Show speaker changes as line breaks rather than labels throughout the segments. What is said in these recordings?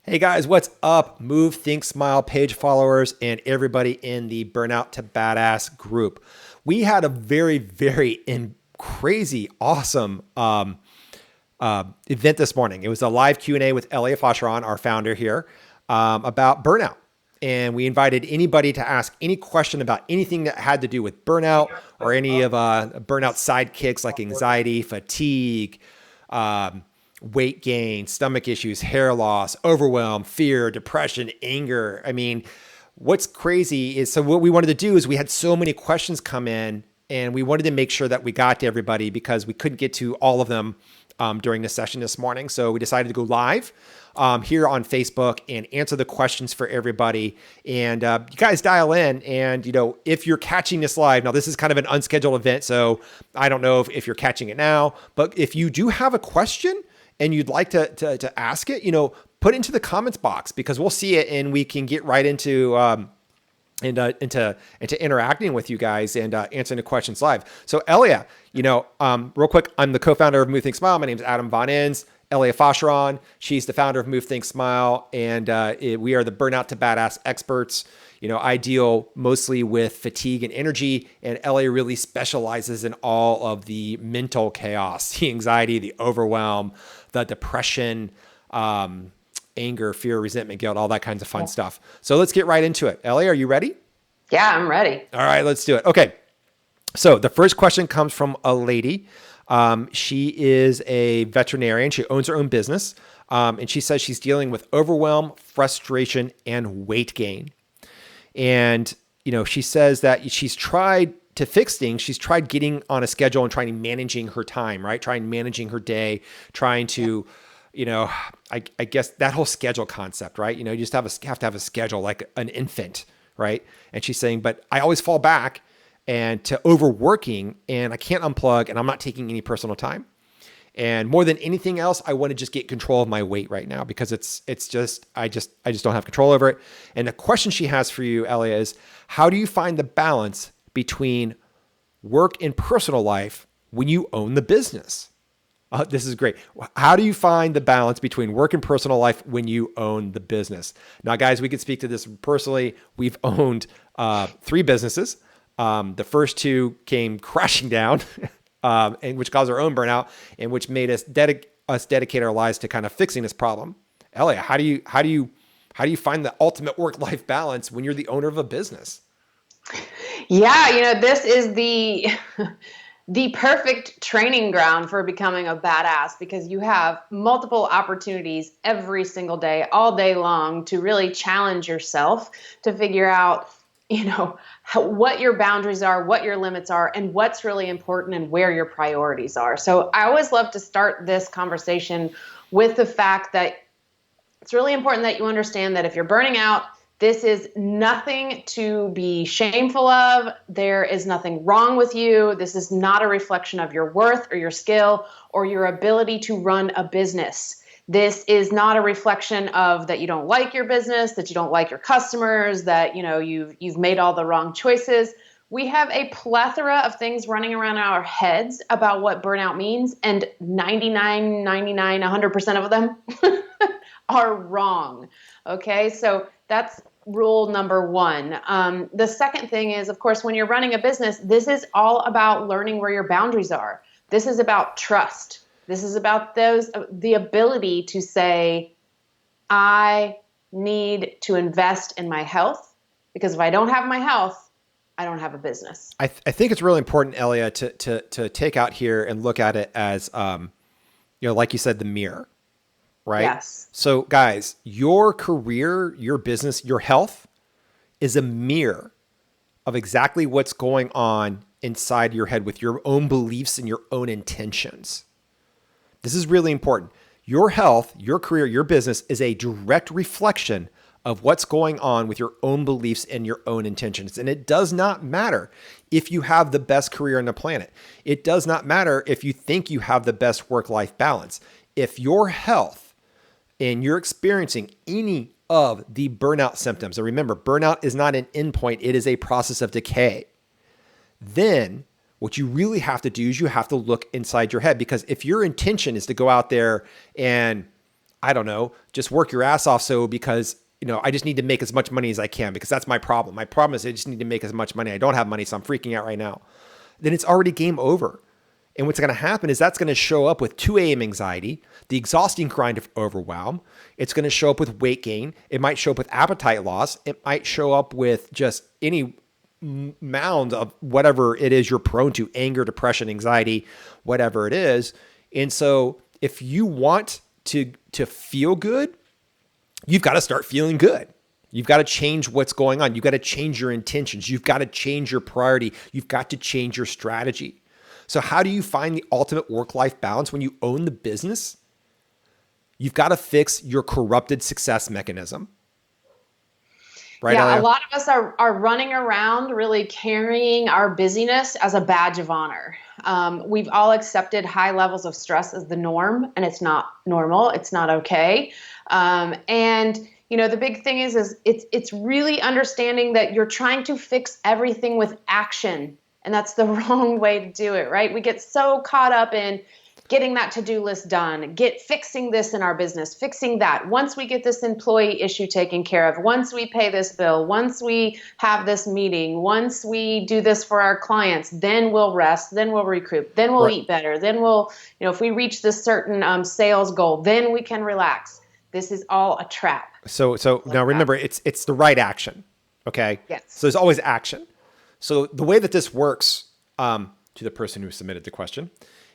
Hey guys, what's up? Move, Think, Smile page followers and everybody in the Burnout to Badass group. We had a crazy, awesome event this morning. It was a live Q&A with Elia Fosheron, our founder here, about burnout. And we invited anybody to ask any question about anything that had to do with burnout or any of burnout sidekicks like anxiety, fatigue, weight gain, stomach issues, hair loss, overwhelm, fear, depression, anger. I mean, what's crazy is, so what we wanted to do is we had so many questions come in and we wanted to make sure that we got to everybody because we couldn't get to all of them during the session this morning. So we decided to go live here on Facebook and answer the questions for everybody. And you guys dial in and, if you're catching this live, now this is kind of an unscheduled event. So I don't know if you're catching it now, but if you do have a question and you'd like to ask it, put it into the comments box because we'll see it and we can get right into into interacting with you guys and answering the questions live. So Elia, real quick, I'm the co-founder of Move Think Smile. My name is Adam Von Enns. Elia Fosheron, she's the founder of Move Think Smile, and we are the Burnout to Badass experts. I deal mostly with fatigue and energy, and Elia really specializes in all of the mental chaos, the anxiety, the overwhelm, the depression, anger, fear, resentment, guilt, all that kinds of fun stuff. So let's get right into it. Ellie, are you ready?
Yeah, I'm ready.
All right, let's do it. Okay. So the first question comes from a lady. She is a veterinarian. She owns her own business. And she says she's dealing with overwhelm, frustration, and weight gain. And, she says that she's tried to fix things. She's tried getting on a schedule and trying managing her time, right? Trying managing her day, trying to, I guess that whole schedule concept, right? You just have to have a schedule like an infant, right? And she's saying, but I always fall back and to overworking and I can't unplug and I'm not taking any personal time. And more than anything else, I want to just get control of my weight right now because I just don't have control over it. And the question she has for you, Elia, is how do you find the balance between work and personal life when you own the business? This is great. How do you find the balance between work and personal life when you own the business? Now, guys, we could speak to this personally. We've owned 3 businesses. The first 2 came crashing down, and which caused our own burnout, and which made us dedicate our lives to kind of fixing this problem. Elia, how do you find the ultimate work-life balance when you're the owner of a business?
Yeah, this is the the perfect training ground for becoming a badass because you have multiple opportunities every single day, all day long, to really challenge yourself to figure out, what your boundaries are, what your limits are, and what's really important and where your priorities are. So I always love to start this conversation with the fact that it's really important that you understand that if you're burning out, this is nothing to be shameful of. There is nothing wrong with you. This is not a reflection of your worth or your skill or your ability to run a business. This is not a reflection of that you don't like your business, that you don't like your customers, that you've made all the wrong choices. We have a plethora of things running around our heads about what burnout means, and 99, 99, 100% of them are wrong. Okay, so that's rule number 1. The second thing is, of course, when you're running a business, this is all about learning where your boundaries are. This is about trust. This is about the ability to say, I need to invest in my health because if I don't have my health, I don't have a business.
I think it's really important, Elia, to take out here and look at it as, like you said, the mirror, right?
Yes.
So guys, your career, your business, your health is a mirror of exactly what's going on inside your head with your own beliefs and your own intentions. This is really important. Your health, your career, your business is a direct reflection of what's going on with your own beliefs and your own intentions. And it does not matter if you have the best career on the planet. It does not matter if you think you have the best work-life balance. If your health and you're experiencing any of the burnout symptoms, and remember, burnout is not an endpoint, it is a process of decay, then what you really have to do is you have to look inside your head, because if your intention is to go out there and I don't know, just work your ass off. So because, I just need to make as much money as I can because that's my problem. My problem is I just need to make as much money. I don't have money, so I'm freaking out right now. Then it's already game over. And what's going to happen is that's going to show up with 2 a.m. anxiety, the exhausting grind of overwhelm. It's going to show up with weight gain. It might show up with appetite loss. It might show up with just any mound of whatever it is you're prone to, anger, depression, anxiety, whatever it is. And so if you want to feel good, you've got to start feeling good. You've got to change what's going on. You've got to change your intentions. You've got to change your priority. You've got to change your strategy. So how do you find the ultimate work-life balance when you own the business? You've got to fix your corrupted success mechanism. Right,
yeah,
Elia?
a lot of us are running around really carrying our busyness as a badge of honor. We've all accepted high levels of stress as the norm, and it's not normal. It's not okay. And the big thing is it's really understanding that you're trying to fix everything with action. And that's the wrong way to do it, right? We get so caught up in getting that to-do list done, fixing this in our business, fixing that. Once we get this employee issue taken care of, once we pay this bill, once we have this meeting, once we do this for our clients, then we'll rest, then we'll recoup, then we'll eat better, then we'll, if we reach this certain sales goal, then we can relax. This is all a trap.
So now remember, it's the right action, okay?
Yes.
So there's always action. So the way that this works, to the person who submitted the question,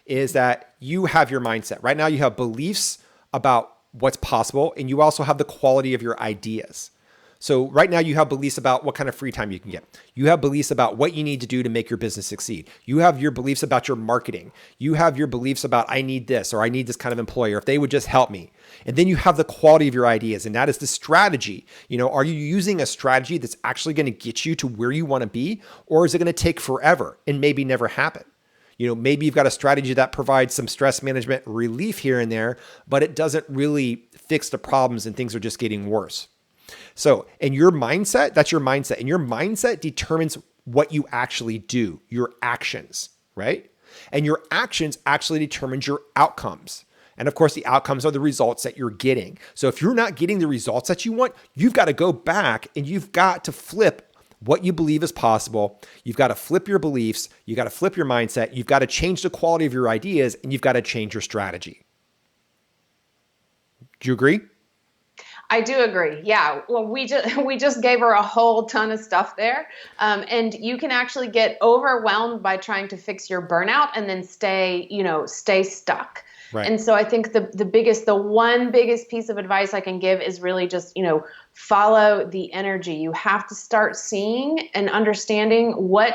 is that you have your mindset. Right now you have beliefs about what's possible, and you also have the quality of your ideas. So right now you have beliefs about what kind of free time you can get. You have beliefs about what you need to do to make your business succeed. You have your beliefs about your marketing. You have your beliefs about I need this, or I need this kind of employer, if they would just help me. And then you have the quality of your ideas, and that is the strategy. Are you using a strategy that's actually going to get you to where you want to be, or is it going to take forever and maybe never happen? Maybe you've got a strategy that provides some stress management relief here and there, but it doesn't really fix the problems and things are just getting worse. So, and your mindset, that's your mindset. And your mindset determines what you actually do, your actions, right? And your actions actually determines your outcomes. And of course, the outcomes are the results that you're getting. So if you're not getting the results that you want, you've got to go back and you've got to flip what you believe is possible. You've got to flip your beliefs. You've got to flip your mindset. You've got to change the quality of your ideas, and you've got to change your strategy. Do you agree?
I do agree. Yeah. Well, we just gave her a whole ton of stuff there. And you can actually get overwhelmed by trying to fix your burnout and then stay stuck.
Right.
And so I think the one biggest piece of advice I can give is really just, follow the energy. You have to start seeing and understanding what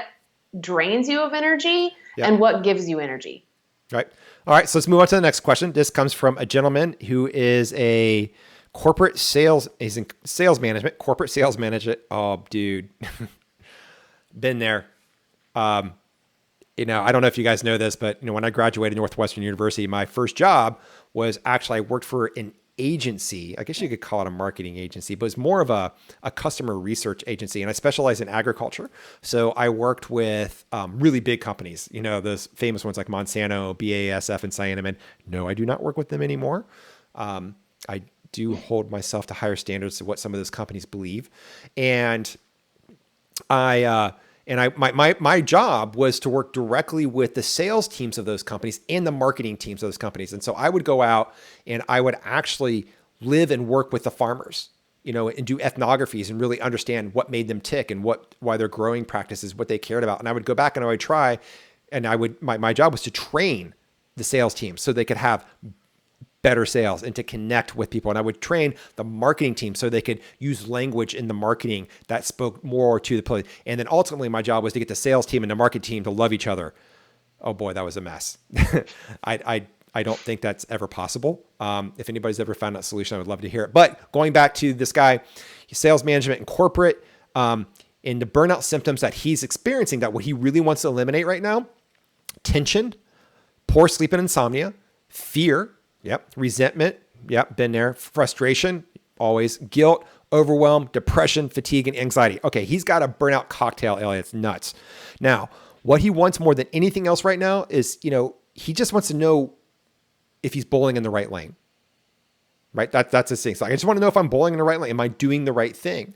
drains you of energy and what gives you energy.
Right. All right. So let's move on to the next question. This comes from a gentleman who is a corporate sales, he's in sales management, corporate sales manager. Oh, dude, been there. I don't know if you guys know this, but when I graduated Northwestern University, my first job was actually I worked for an agency. I guess you could call it a marketing agency, but it's more of a customer research agency. And I specialize in agriculture. So I worked with really big companies, those famous ones like Monsanto, BASF, and Cyanomen. No, I do not work with them anymore. I do hold myself to higher standards of what some of those companies believe. And my job was to work directly with the sales teams of those companies and the marketing teams of those companies. And so I would go out and I would actually live and work with the farmers, and do ethnographies and really understand what made them tick and why their growing practices, what they cared about. And I would go back and I would try, and my job was to train the sales team so they could have better sales and to connect with people. And I would train the marketing team so they could use language in the marketing that spoke more to the place. And then ultimately my job was to get the sales team and the marketing team to love each other. Oh boy, that was a mess. I don't think that's ever possible. If anybody's ever found that solution, I would love to hear it. But going back to this guy, sales management and corporate, in the burnout symptoms that he's experiencing, that what he really wants to eliminate right now: tension, poor sleep and insomnia, fear, resentment, been there, frustration, always, guilt, overwhelm, depression, fatigue, and anxiety. Okay, he's got a burnout cocktail, Elliot. It's nuts. Now, what he wants more than anything else right now is, he just wants to know if he's bowling in the right lane. right? That's his thing. So I just want to know if I'm bowling in the right lane. Am I doing the right thing?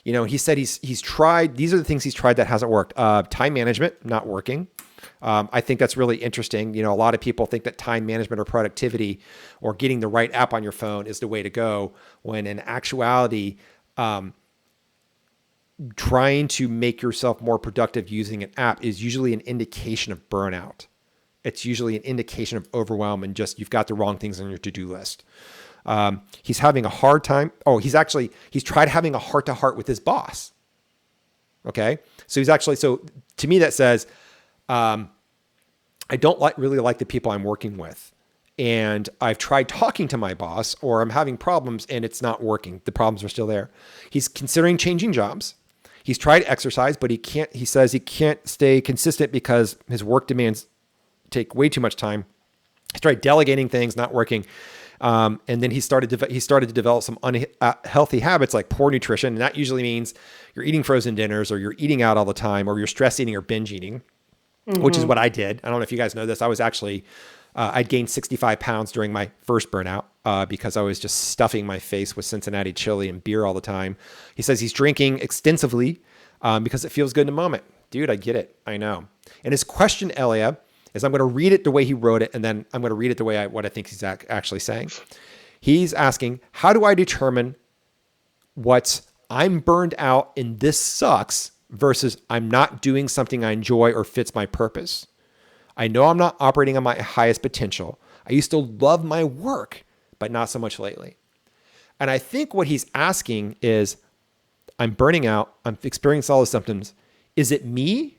He said he's tried, these are the things he's tried that hasn't worked. Time management, not working. I think that's really interesting. A lot of people think that time management or productivity or getting the right app on your phone is the way to go, when in actuality, trying to make yourself more productive using an app is usually an indication of burnout. It's usually an indication of overwhelm and just you've got the wrong things on your to-do list. He's having a hard time. Oh, he's tried having a heart-to-heart with his boss. Okay. So to me that says, I don't really like the people I'm working with. And I've tried talking to my boss, or I'm having problems and it's not working. The problems are still there. He's considering changing jobs. He's tried exercise, but he says he can't stay consistent because his work demands take way too much time. He's tried delegating things, not working. And then he started to develop some unhealthy habits like poor nutrition. And that usually means you're eating frozen dinners, or you're eating out all the time, or you're stress eating or binge eating, which is what I did. I don't know if you guys know this. I was actually, I'd gained 65 pounds during my first burnout because I was just stuffing my face with Cincinnati chili and beer all the time. He says he's drinking extensively because it feels good in the moment. Dude, I get it. I know. And his question, Elia, is I'm going to read it the way he wrote it, and then I'm going to read it the way what I think he's actually saying. He's asking, how do I determine what's I'm burned out and this sucks versus I'm not doing something I enjoy or fits my purpose? I know I'm not operating on my highest potential. I used to love my work, but not so much lately. And I think what he's asking is, I'm burning out. I'm experiencing all the symptoms. Is it me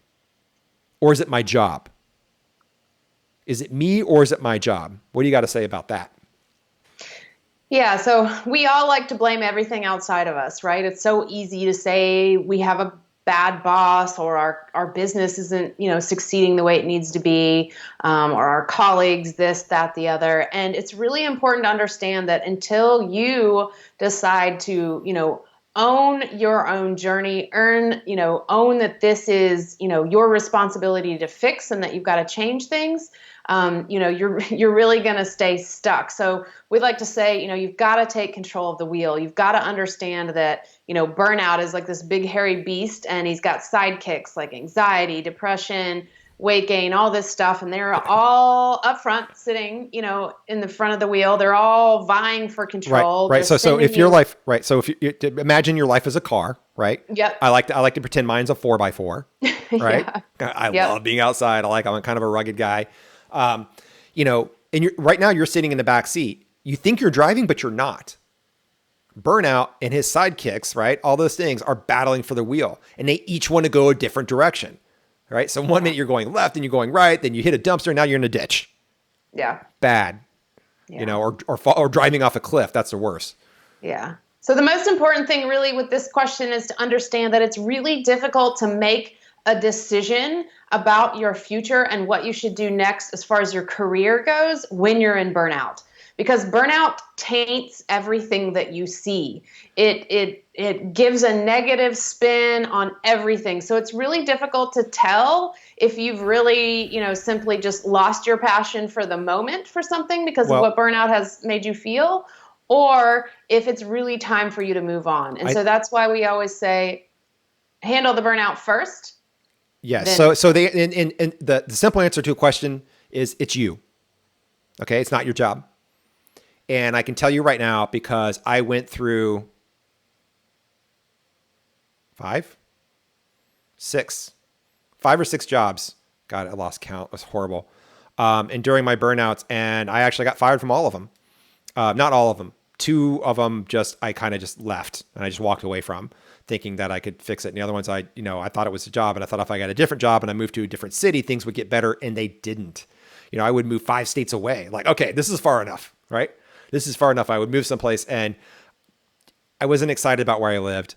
or is it my job? Is it me or is it my job? What do you got to say about that?
Yeah, so we all like to blame everything outside of us, right? It's so easy to say we have a bad boss, or our business isn't, succeeding the way it needs to be, or our colleagues, this, that, the other. And it's really important to understand that until you decide to, own your own journey, own that this is, your responsibility to fix and that you've got to change things, you're really going to stay stuck. So we'd like to say, you've got to take control of the wheel. You've got to understand that, burnout is like this big hairy beast, and he's got sidekicks like anxiety, depression, weight gain, all this stuff. And they're all up front sitting, in the front of the wheel. They're all vying for control.
Right. So if your life, right. So if you imagine your life as a car, right?
Yep.
I like to pretend mine's a 4x4, right?
Yeah.
I love being outside. I'm kind of a rugged guy. And right now you're sitting in the back seat. You think you're driving, but you're not. Burnout and his sidekicks, right? All those things are battling for the wheel, and they each want to go a different direction, right? So one minute you're going left and you're going right, then you hit a dumpster, and now you're in a ditch.
Yeah.
Bad.
Yeah.
Or driving off a cliff. That's the worst.
Yeah. So the most important thing really with this question is to understand that it's really difficult to make a decision about your future and what you should do next as far as your career goes when you're in burnout. Because burnout taints everything that you see. It gives a negative spin on everything. So it's really difficult to tell if you've really, simply just lost your passion for the moment for something because of what burnout has made you feel, or if it's really time for you to move on. And so that's why we always say, handle the burnout first.
Yes. So the simple answer to a question is it's you. Okay. It's not your job. And I can tell you right now, because I went through 5 or 6 jobs. God, I lost count. It was horrible. And during my burnouts, and I actually got fired from all of them. Not all of them. 2 of them I kind of just left and I just walked away from, thinking that I could fix it. And the other ones, I thought it was a job, and I thought if I got a different job and I moved to a different city, things would get better, and they didn't. I would move 5 states away. Like, okay, this is far enough, right? This is far enough. I would move someplace, and I wasn't excited about where I lived.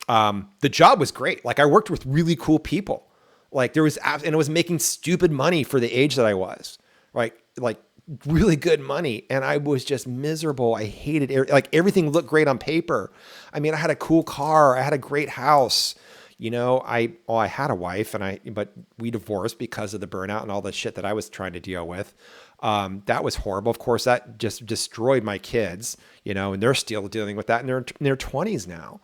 The job was great. Like, I worked with really cool people. Like, and I was making stupid money for the age that I was, right? Like really good money. And I was just miserable. I hated it. Like, everything looked great on paper. I mean, I had a cool car. I had a great house. I had a wife, but we divorced because of the burnout and all the shit that I was trying to deal with. That was horrible. Of course, that just destroyed my kids, and they're still dealing with that in their 20s now.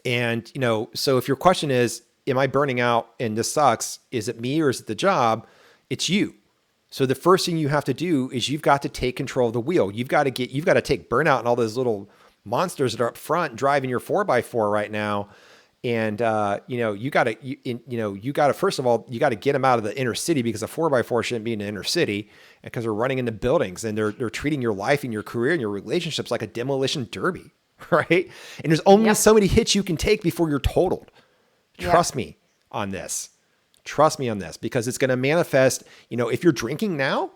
And, so if your question is, am I burning out and this sucks? Is it me or is it the job? It's you. So the first thing you have to do is you've got to take control of the wheel. You've got to take burnout and all those little monsters that are up front driving your 4x4 right now. And, you got to, first of all, you got to get them out of the inner city, because a 4x4 shouldn't be in the inner city, because they're running into buildings and they're treating your life and your career and your relationships like a demolition derby. Right. And there's only so many hits you can take before you're totaled. Trust me on this. Trust me on this, because it's going to manifest, if you're drinking now,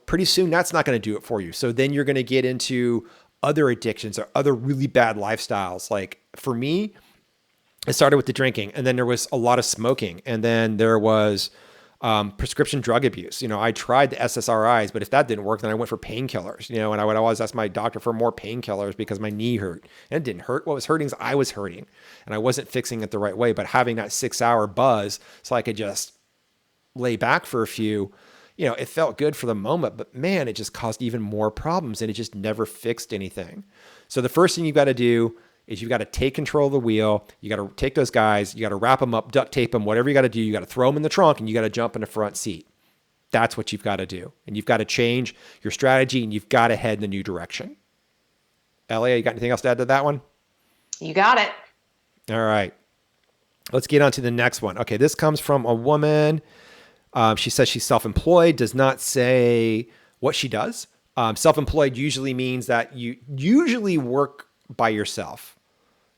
pretty soon that's not going to do it for you. So then you're going to get into other addictions or other really bad lifestyles. Like for me, it started with the drinking, and then there was a lot of smoking, and then there was prescription drug abuse. I tried the SSRIs, but if that didn't work, then I went for painkillers, and I would always ask my doctor for more painkillers because my knee hurt, and it didn't hurt. What was hurting is I was hurting, and I wasn't fixing it the right way. But having that 6-hour buzz so I could just lay back for a few, it felt good for the moment, but man, it just caused even more problems, and it just never fixed anything. So the first thing you've got to do is you've got to take control of the wheel. You got to take those guys, you got to wrap them up, duct tape them, whatever you got to do. You got to throw them in the trunk, and you got to jump in the front seat. That's what you've got to do. And you've got to change your strategy, and you've got to head in a new direction. Elia, you got anything else to add to that one?
You got it.
All right. Let's get on to the next one. Okay, this comes from a woman. She says she's self-employed, does not say what she does. Self-employed usually means that you usually work by yourself.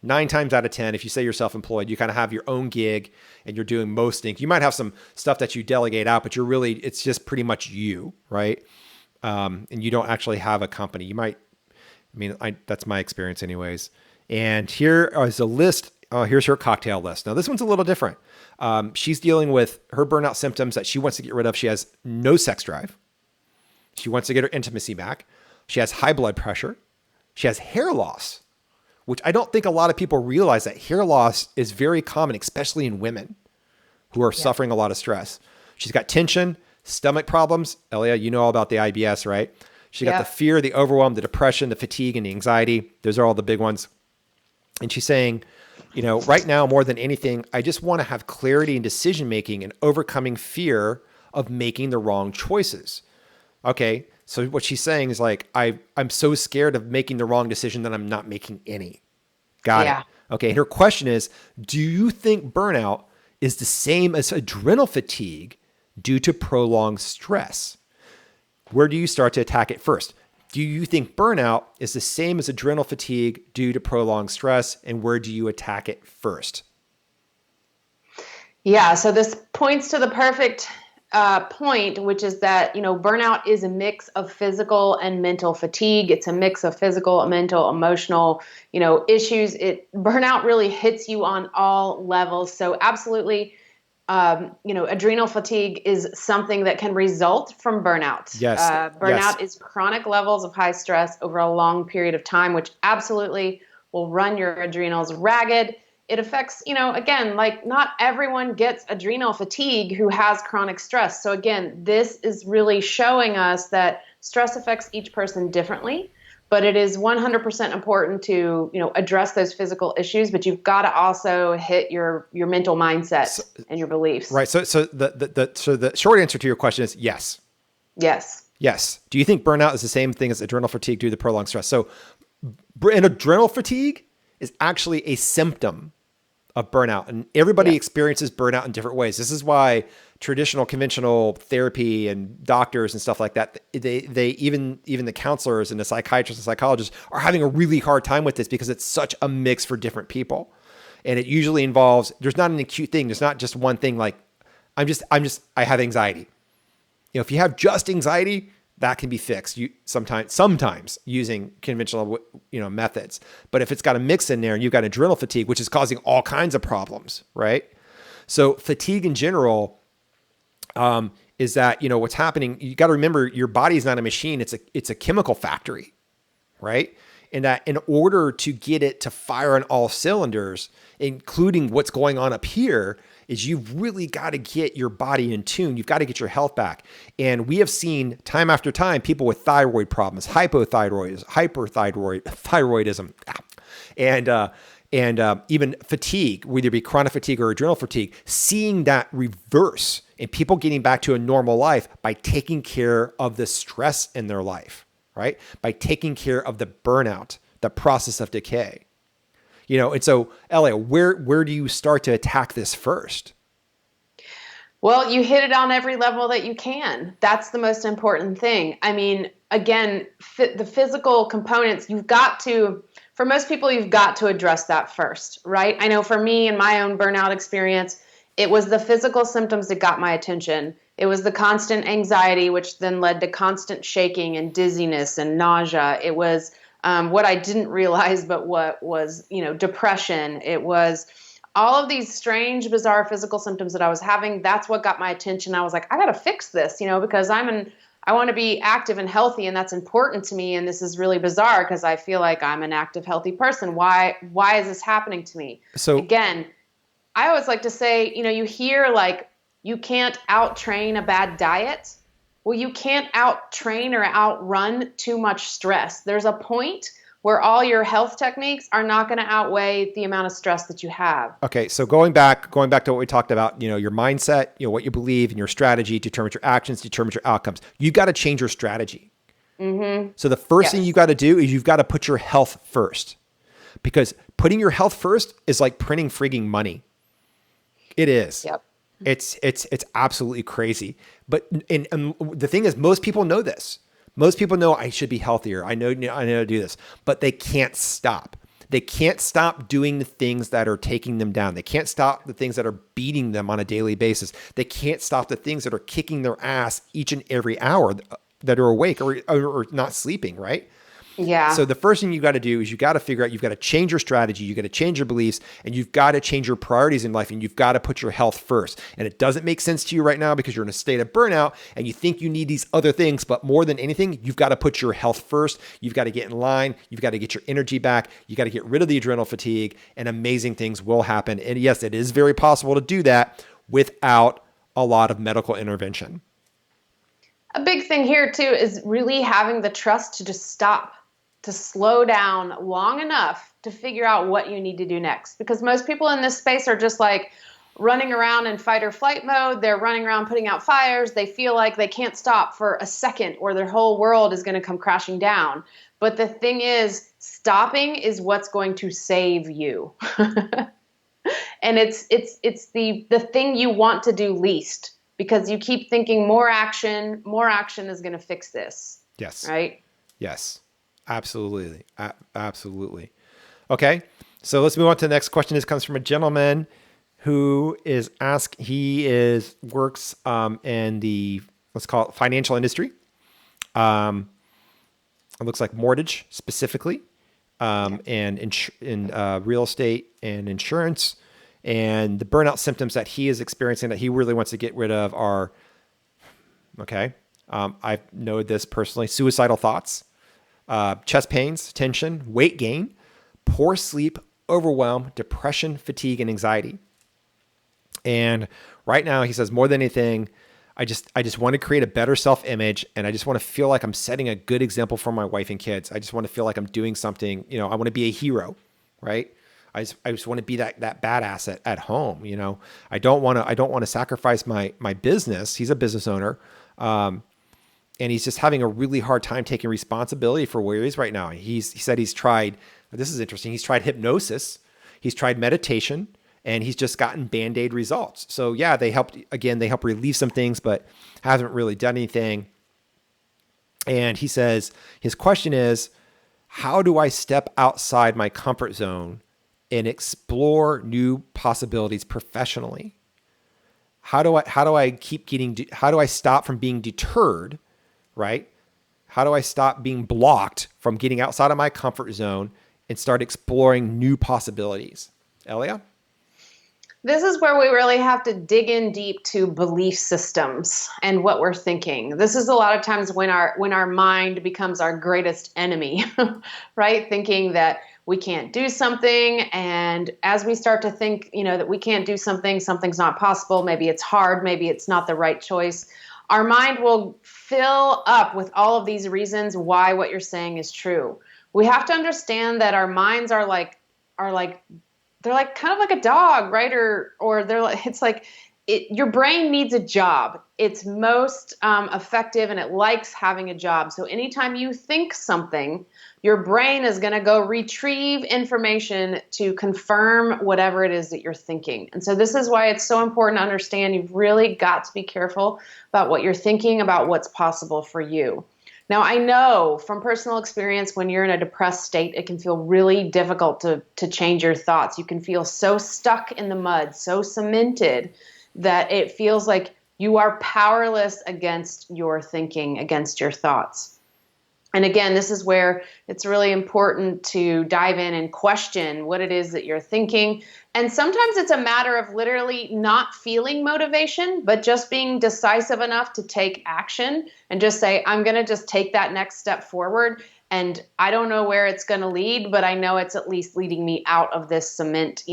9 times out of 10, if you say you're self-employed, you kind of have your own gig and you're doing most things. You might have some stuff that you delegate out, but it's just pretty much you, right? And you don't actually have a company. You might, that's my experience anyways. And here is a list. Here's her cocktail list. Now this one's a little different. She's dealing with her burnout symptoms that she wants to get rid of. She has no sex drive. She wants to get her intimacy back. She has high blood pressure. She has hair loss, which I don't think a lot of people realize that hair loss is very common, especially in women who are suffering a lot of stress. She's got tension, stomach problems. Elia, you know all about the IBS, right? She got the fear, the overwhelm, the depression, the fatigue, and the anxiety. Those are all the big ones. And she's saying, right now, more than anything, I just want to have clarity in decision-making and overcoming fear of making the wrong choices. Okay. So what she's saying is like, I'm so scared of making the wrong decision that I'm not making any. Got it. Okay. And her question is, do you think burnout is the same as adrenal fatigue due to prolonged stress? Where do you start to attack it first? Do you think burnout is the same as adrenal fatigue due to prolonged stress? And where do you attack it first?
Yeah. So this points to the perfect point, which is that, burnout is a mix of physical and mental fatigue. It's a mix of physical, mental, emotional, issues. Burnout really hits you on all levels. So absolutely, adrenal fatigue is something that can result from burnout.
Yes.
Burnout is chronic levels of high stress over a long period of time, which absolutely will run your adrenals ragged. It affects, again, like not everyone gets adrenal fatigue who has chronic stress. So again, this is really showing us that stress affects each person differently, but it is 100% important to, address those physical issues, but you've got to also hit your mental mindset and your beliefs.
Right. So the short answer to your question is yes.
Yes.
Yes. Do you think burnout is the same thing as adrenal fatigue due to prolonged stress? So adrenal fatigue is actually a symptom of burnout, and everybody experiences burnout in different ways. This is why traditional conventional therapy and doctors and stuff like that, they even the counselors and the psychiatrists and psychologists are having a really hard time with this because it's such a mix for different people. And it usually involves, there's not an acute thing. There's not just one thing like I have anxiety. If you have just anxiety, that can be fixed. Sometimes using conventional, methods. But if it's got a mix in there and you've got adrenal fatigue, which is causing all kinds of problems, right? So fatigue in general is that, what's happening. You got to remember your body is not a machine. It's a chemical factory, right? And that in order to get it to fire on all cylinders, including what's going on up here, is you've really got to get your body in tune. You've got to get your health back. And we have seen time after time people with thyroid problems, hypothyroidism, hyperthyroidism, and even fatigue, whether it be chronic fatigue or adrenal fatigue, seeing that reverse and people getting back to a normal life by taking care of the stress in their life, right? By taking care of the burnout, the process of decay. And so, Elia, where do you start to attack this first?
Well, you hit it on every level that you can. That's the most important thing. I mean, again, the physical components, for most people, you've got to address that first, right? I know for me in my own burnout experience, it was the physical symptoms that got my attention. It was the constant anxiety, which then led to constant shaking and dizziness and nausea. It was what I didn't realize, but what was, depression. It was all of these strange, bizarre physical symptoms that I was having. That's what got my attention. I was like, I got to fix this, because I want to be active and healthy, and that's important to me. And this is really bizarre because I feel like I'm an active, healthy person. Why is this happening to me? So again, I always like to say, you hear like you can't out-train a bad diet. Well, you can't out-train or outrun too much stress. There's a point where all your health techniques are not going to outweigh the amount of stress that you have.
Okay, so going back to what we talked about, your mindset, what you believe, and your strategy determines your actions, determines your outcomes. You've got to change your strategy. Mm-hmm. So the first thing you got to do is you've got to put your health first, because putting your health first is like printing frigging money. It is. Yep. It's absolutely crazy. But and the thing is, most people know this. Most people know I should be healthier. I know to do this, but they can't stop. They can't stop doing the things that are taking them down. They can't stop the things that are beating them on a daily basis. They can't stop the things that are kicking their ass each and every hour that are awake or not sleeping, right?
Yeah.
So the first thing you got to do is you got to figure out, you've got to change your strategy, you got to change your beliefs, and you've got to change your priorities in life, and you've got to put your health first. And it doesn't make sense to you right now because you're in a state of burnout and you think you need these other things, but more than anything, you've got to put your health first. You've got to get in line. You've got to get your energy back. You got to get rid of the adrenal fatigue, and amazing things will happen. And yes, it is very possible to do that without a lot of medical intervention.
A big thing here too is really having the trust to just stop, to slow down long enough to figure out what you need to do next. Because most people in this space are just like running around in fight or flight mode. They're running around putting out fires. They feel like they can't stop for a second or their whole world is going to come crashing down. But the thing is, stopping is what's going to save you. And it's the thing you want to do least, because you keep thinking more action is going to fix this.
Yes.
Right?
Yes. Absolutely. Absolutely. Okay. So let's move on to the next question. This comes from a gentleman who works in the, let's call it financial industry. It looks like mortgage specifically, and in real estate and insurance. And the burnout symptoms that he is experiencing that he really wants to get rid of are, I've noted this personally, suicidal thoughts, chest pains, tension, weight gain, poor sleep, overwhelm, depression, fatigue, and anxiety. And right now he says, more than anything, I just want to create a better self-image, and I just want to feel like I'm setting a good example for my wife and kids. I just want to feel like I'm doing something, I want to be a hero, right? I just want to be that badass at home. I don't want to sacrifice my business. He's a business owner. And he's just having a really hard time taking responsibility for where he is right now. He said he's tried, this is interesting, he's tried hypnosis, he's tried meditation, and he's just gotten Band-Aid results. So yeah, they help relieve some things, but haven't really done anything. And he says, his question is, how do I step outside my comfort zone and explore new possibilities professionally? How do I stop from being deterred? Right? How do I stop being blocked from getting outside of my comfort zone and start exploring new possibilities? Elia?
This is where we really have to dig in deep to belief systems and what we're thinking. This is a lot of times when our mind becomes our greatest enemy, right? Thinking that we can't do something, and as we start to think, that we can't do something, something's not possible, maybe it's hard, maybe it's not the right choice, our mind will fill up with all of these reasons why what you're saying is true. We have to understand that our minds are like they're like kind of like a dog, right? Or they're like, it's like your brain needs a job. It's most effective and it likes having a job. So anytime you think something, your brain is going to go retrieve information to confirm whatever it is that you're thinking. And so this is why it's so important to understand you've really got to be careful about what you're thinking, about what's possible for you. Now, I know from personal experience, when you're in a depressed state, it can feel really difficult to change your thoughts. You can feel so stuck in the mud, so cemented, that it feels like you are powerless against your thinking, against your thoughts. And again, this is where it's really important to dive in and question what it is that you're thinking. And sometimes it's a matter of literally not feeling motivation, but just being decisive enough to take action and just say, I'm going to just take that next step forward. And I don't know where it's going to lead, but I know it's at least leading me out of this cement,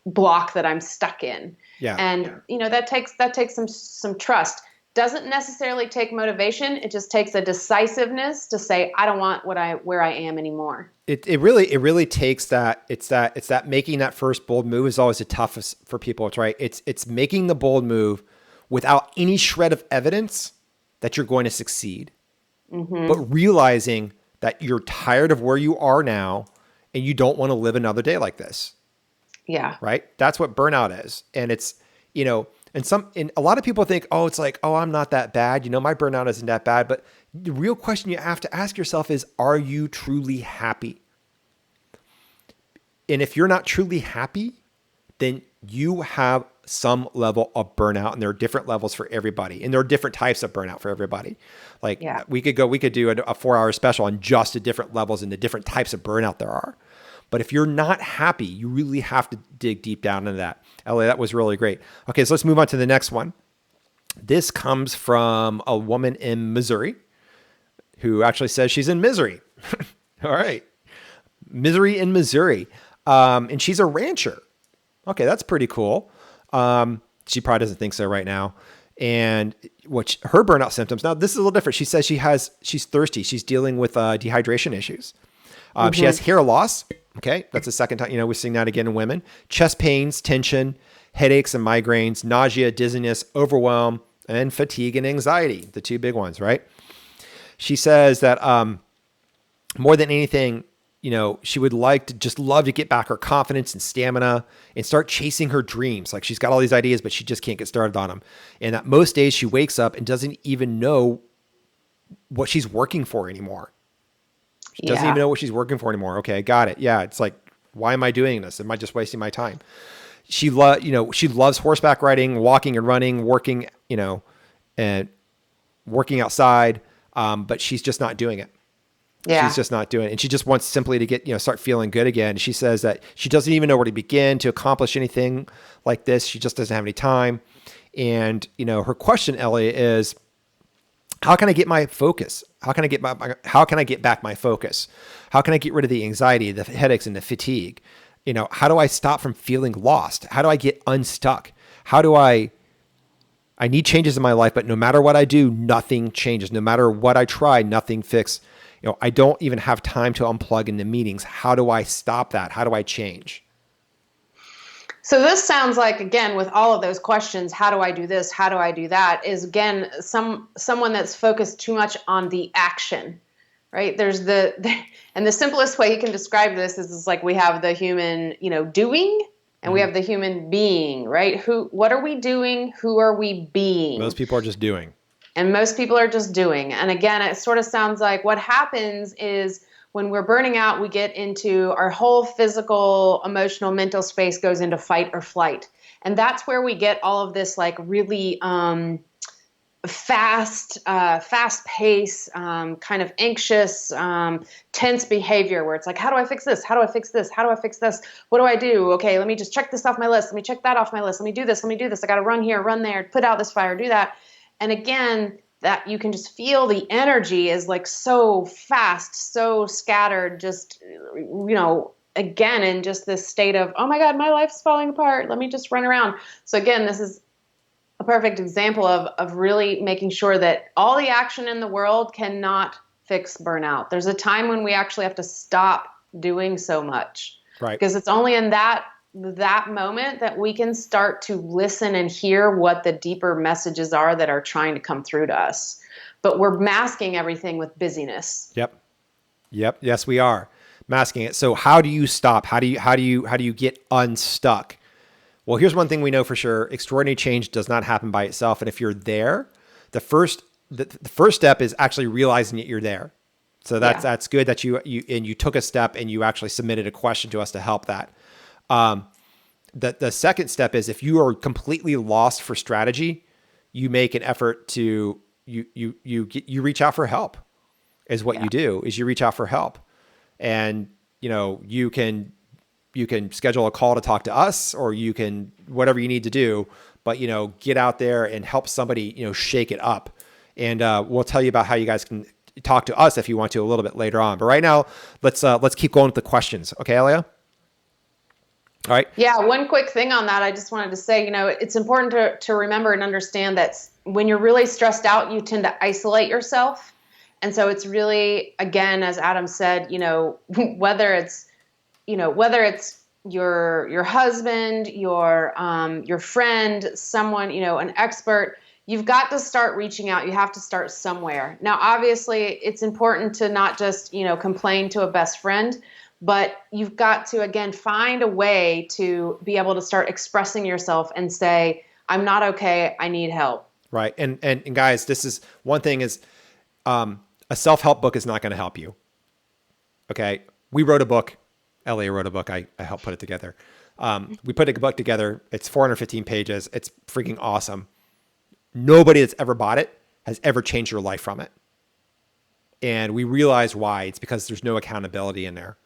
block that I'm stuck in.
Yeah.
And, that takes some trust. Doesn't necessarily take motivation. It just takes a decisiveness to say, I don't want where I am anymore.
It really takes that. It's that making that first bold move is always the toughest for people. It's right. It's making the bold move without any shred of evidence that you're going to succeed, but realizing that you're tired of where you are now and you don't want to live another day like this.
Yeah.
Right. That's what burnout is. And it's, and a lot of people think, oh, it's like, oh, I'm not that bad. My burnout isn't that bad. But the real question you have to ask yourself is, are you truly happy? And if you're not truly happy, then you have some level of burnout, and there are different levels for everybody. And there are different types of burnout for everybody. Like we could do a 4-hour special on just the different levels and the different types of burnout there are. But if you're not happy, you really have to dig deep down into that. Ellie, that was really great. Okay, so let's move on to the next one. This comes from a woman in Missouri who actually says she's in misery. All right. Misery in Missouri. And she's a rancher. Okay, that's pretty cool. She probably doesn't think so right now. And her burnout symptoms, now this is a little different. She says she's thirsty. She's dealing with dehydration issues. She has hair loss. Okay. That's the second time, we're seeing that again in women. Chest pains, tension, headaches and migraines, nausea, dizziness, overwhelm, and fatigue and anxiety. The two big ones, right? She says that more than anything, she would love to get back her confidence and stamina and start chasing her dreams. Like she's got all these ideas, but she just can't get started on them. And that most days she wakes up and doesn't even know what she's working for anymore. She doesn't even know what she's working for anymore. Okay, got it. Yeah, it's like, why am I doing this? Am I just wasting my time? She loves horseback riding, walking and running, working, and working outside, but she's just not doing it. Yeah. She's just not doing it. And she just wants simply to get, start feeling good again. She says that she doesn't even know where to begin to accomplish anything like this. She just doesn't have any time. And, her question, Ellie, is, how can I get my focus? How can I get back my focus? How can I get rid of the anxiety, the headaches, and the fatigue? How do I stop from feeling lost? How do I get unstuck? I need changes in my life, but no matter what I do, nothing changes. No matter what I try, nothing fixes. I don't even have time to unplug in the meetings. How do I stop that? How do I change?
So this sounds like, again, with all of those questions, how do I do this? How do I do that? Is, again, someone that's focused too much on the action, right? There's and the simplest way you can describe this is like we have the human, doing, and we have the human being, right? What are we doing? Who are we being?
Most people are just doing.
And most people are just doing. And again, it sort of sounds like what happens is when we're burning out, we get into our whole physical, emotional, mental space goes into fight or flight. And that's where we get all of this like really fast pace, kind of anxious, tense behavior where it's like, how do I fix this? How do I fix this? How do I fix this? What do I do? Okay, let me just check this off my list. Let me check that off my list. Let me do this. Let me do this. I got to run here, run there, put out this fire, do that. And again, that you can just feel the energy is like so fast, so scattered, just, again, in just this state of, oh my God, my life's falling apart. Let me just run around. So again, this is a perfect example of really making sure that all the action in the world cannot fix burnout. There's a time when we actually have to stop doing so much.
Right.
Because it's only in that moment that we can start to listen and hear what the deeper messages are that are trying to come through to us. But we're masking everything with busyness.
Yep. Yes, we are masking it. So how do you stop? How do you get unstuck? Well, here's one thing we know for sure. Extraordinary change does not happen by itself. And if you're there, the first step is actually realizing that you're there. So that's good that you took a step and you actually submitted a question to us to help that. The second step is if you are completely lost for strategy, you make an effort to, you reach out for help is what you do, is you reach out for help. And, you can schedule a call to talk to us, or you can, whatever you need to do, but, get out there and help somebody, shake it up. And, we'll tell you about how you guys can talk to us if you want to a little bit later on. But right now, let's keep going with the questions. Okay, Elia? All right.
Yeah. One quick thing on that. I just wanted to say, it's important to remember and understand that when you're really stressed out, you tend to isolate yourself. And so it's really, again, as Adam said, whether it's your husband, your friend, someone, an expert, you've got to start reaching out. You have to start somewhere. Now, obviously, it's important to not just, complain to a best friend, but you've got to, again, find a way to be able to start expressing yourself and say, I'm not okay. I need help.
Right. And guys, this is one thing is, a self-help book is not going to help you. Okay. We wrote a book. Elia wrote a book. I helped put it together. We put a book together. It's 415 pages. It's freaking awesome. Nobody that's ever bought it has ever changed your life from it. And we realize why. It's because there's no accountability in there.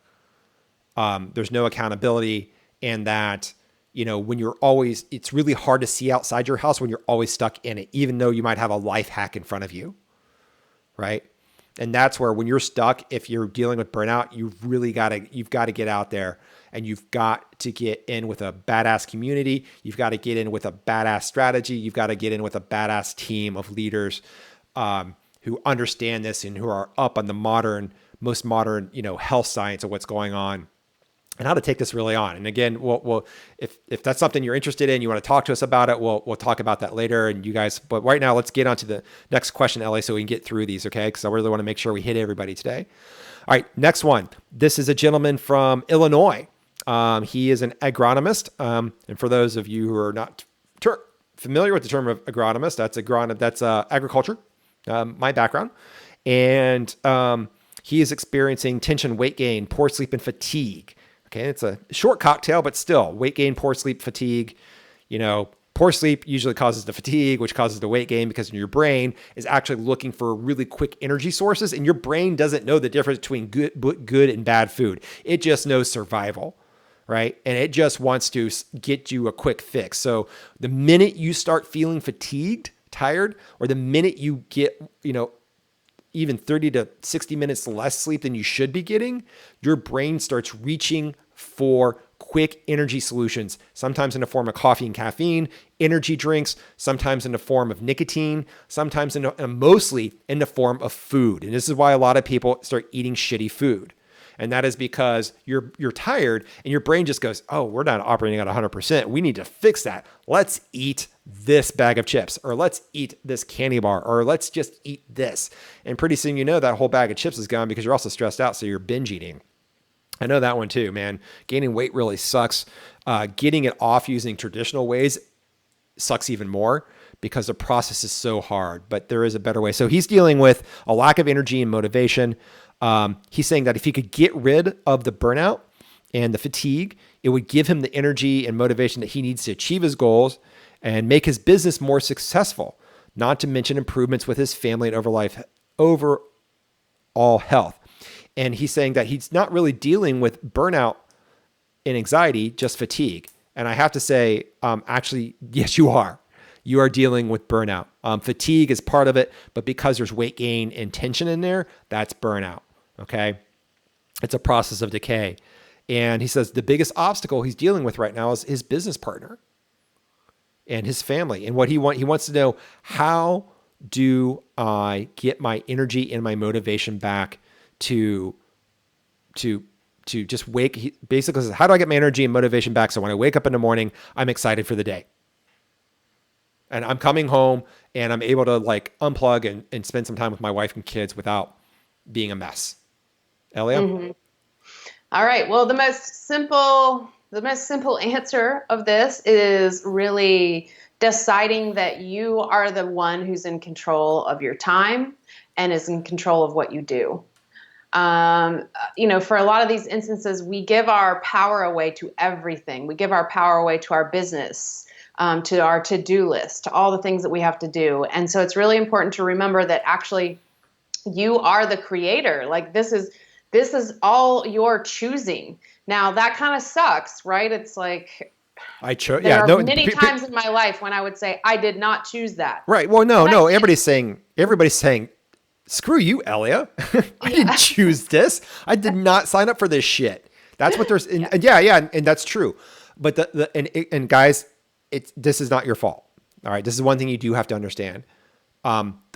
There's no accountability, and that, when you're always, it's really hard to see outside your house when you're always stuck in it, even though you might have a life hack in front of you. Right. And that's where, when you're stuck, if you're dealing with burnout, you've got to get out there, and you've got to get in with a badass community. You've got to get in with a badass strategy. You've got to get in with a badass team of leaders, who understand this and who are up on the most modern, health science of what's going on and how to take this really on. And again, we'll if that's something you're interested in, you want to talk to us about it, we'll talk about that later. And you guys, but right now, let's get on to the next question, Ellie, so we can get through these, okay? Because I really want to make sure we hit everybody today. All right, next one. This is a gentleman from Illinois. He is an agronomist. And for those of you who are not familiar with the term of agronomist, that's agriculture, my background. And he is experiencing tension, weight gain, poor sleep, and fatigue. Okay, it's a short cocktail, but still, weight gain, poor sleep, fatigue. Poor sleep usually causes the fatigue, which causes the weight gain, because your brain is actually looking for really quick energy sources, and your brain doesn't know the difference between good and bad food. It just knows survival, right? And it just wants to get you a quick fix. So the minute you start feeling fatigued, tired, or the minute you get, even 30 to 60 minutes less sleep than you should be getting, your brain starts reaching for quick energy solutions, sometimes in the form of coffee and caffeine, energy drinks, sometimes in the form of nicotine, sometimes mostly in the form of food. And this is why a lot of people start eating shitty food. And that is because you're tired, and your brain just goes, oh, we're not operating at 100%. We need to fix that. Let's eat this bag of chips, or let's eat this candy bar, or let's just eat this. And pretty soon, that whole bag of chips is gone, because you're also stressed out. So you're binge eating. I know that one too, man. Gaining weight really sucks. Getting it off using traditional ways sucks even more, because the process is so hard, but there is a better way. So he's dealing with a lack of energy and motivation. He's saying that if he could get rid of the burnout and the fatigue, it would give him the energy and motivation that he needs to achieve his goals and make his business more successful. not to mention improvements with his family and overall health. And he's saying that he's not really dealing with burnout and anxiety, just fatigue. And I have to say, actually, yes, you are. You are dealing with burnout. Fatigue is part of it, but because there's weight gain and tension in there, that's burnout. Okay. It's a process of decay. And he says the biggest obstacle he's dealing with right now is his business partner and his family. And what he wants to know, how do I get my energy and my motivation back to just wake? He basically says, how do I get my energy and motivation back so when I wake up in the morning, I'm excited for the day? And I'm coming home and I'm able to like unplug and spend some time with my wife and kids without being a mess. Elia?
Mm-hmm. All right. Well, the most simple answer of this is really deciding that you are the one who's in control of your time and is in control of what you do. For a lot of these instances, we give our power away to everything. We give our power away to our business, to our to-do list, to all the things that we have to do. And so it's really important to remember that actually you are the creator. Like this is all your choosing. Now that kind of sucks, right? It's like there are many times in my life when I would say I did not choose that.
Right. Well, no. Everybody's saying, screw you, Elia. I didn't choose this. I did not sign up for this shit. That's what there's. And that's true. But and guys, this is not your fault. All right. This is one thing you do have to understand.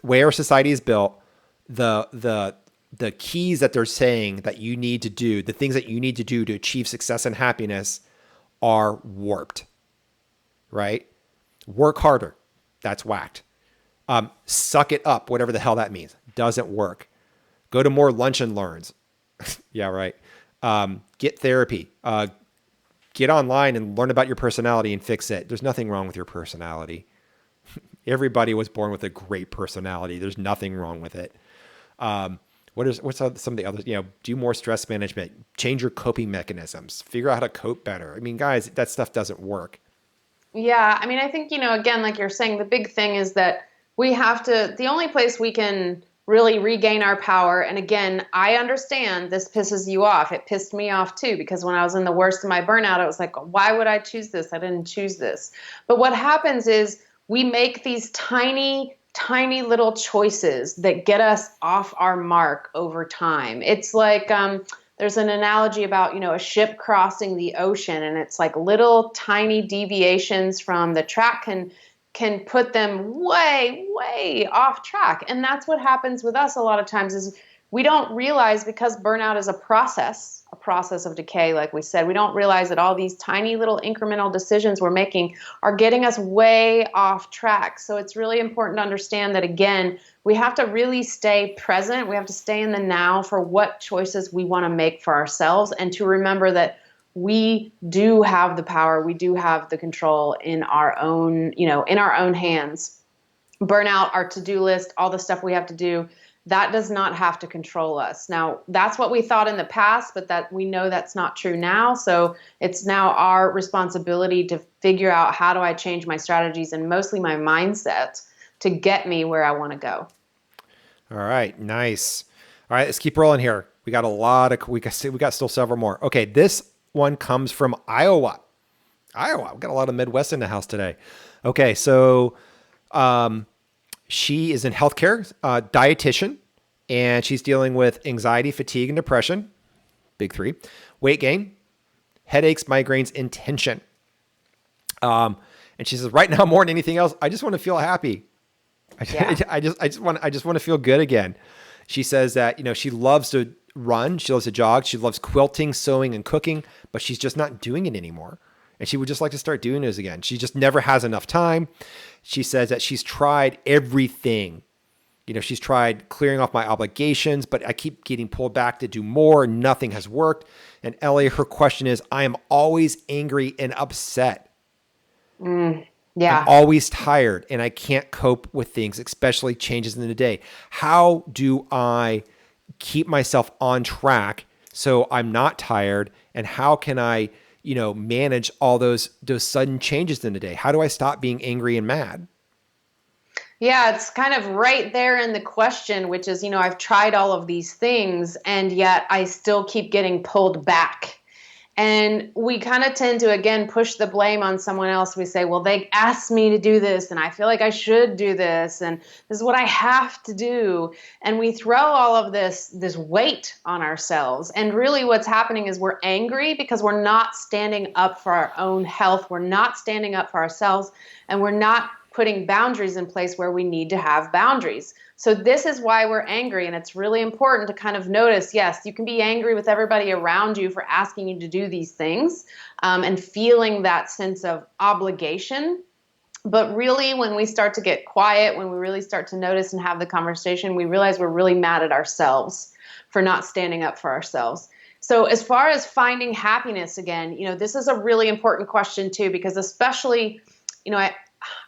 Way our society is built, the keys that they're saying that you need to do, the things that you need to do to achieve success and happiness are warped, right? Work harder. That's whacked. Suck it up, whatever the hell that means. Doesn't work. Go to more lunch and learns. Yeah, right. Get therapy. Get online and learn about your personality and fix it. There's nothing wrong with your personality. Everybody was born with a great personality. There's nothing wrong with it. What's some of the others? Do more stress management, change your coping mechanisms, figure out how to cope better. I mean, guys, that stuff doesn't work.
Yeah. I mean, I think, again, like you're saying, the big thing is that the only place we can really regain our power. And again, I understand this pisses you off. It pissed me off too, because when I was in the worst of my burnout, it was like, why would I choose this? I didn't choose this. But what happens is we make these tiny little choices that get us off our mark over time. It's like, there's an analogy about, a ship crossing the ocean, and it's like little tiny deviations from the track can put them way, way off track. And that's what happens with us a lot of times is we don't realize, because burnout is a process of decay, like we said, we don't realize that all these tiny little incremental decisions we're making are getting us way off track. So it's really important to understand that, again, we have to really stay present. We have to stay in the now for what choices we want to make for ourselves, and to remember that we do have the power. We do have the control in our own, in our own hands. Burnout, our to-do list, all the stuff we have to do, that does not have to control us. Now, that's what we thought in the past, but that we know that's not true now. So it's now our responsibility to figure out, how do I change my strategies and mostly my mindset to get me where I want to go.
All right. Nice. All right. Let's keep rolling here. We got we got still several more. Okay. This one comes from Iowa. We got a lot of Midwest in the house today. Okay. So, she is in healthcare, dietitian, and she's dealing with anxiety, fatigue, and depression. Big three. Weight gain, headaches, migraines, and tension. And she says, right now, more than anything else, I just want to feel happy. I just want to feel good again. She says that, she loves to run. She loves to jog. She loves quilting, sewing, and cooking, but she's just not doing it anymore. And she would just like to start doing this again. She just never has enough time. She says that she's tried everything. She's tried clearing off my obligations, but I keep getting pulled back to do more. Nothing has worked. And Ellie, her question is, I am always angry and upset.
Yeah.
I'm always tired and I can't cope with things, especially changes in the day. How do I keep myself on track so I'm not tired? And how can I manage all those sudden changes in the day? How do I stop being angry and mad?
Yeah, it's kind of right there in the question, which is, I've tried all of these things and yet I still keep getting pulled back. And we kind of tend to, again, push the blame on someone else. We say, well, they asked me to do this and I feel like I should do this. And this is what I have to do. And we throw all of this weight on ourselves. And really what's happening is we're angry because we're not standing up for our own health. We're not standing up for ourselves, and we're not putting boundaries in place where we need to have boundaries. So this is why we're angry. And it's really important to kind of notice, yes, you can be angry with everybody around you for asking you to do these things, and feeling that sense of obligation. But really, when we start to get quiet, when we really start to notice and have the conversation, we realize we're really mad at ourselves for not standing up for ourselves. So as far as finding happiness again, this is a really important question too, because especially,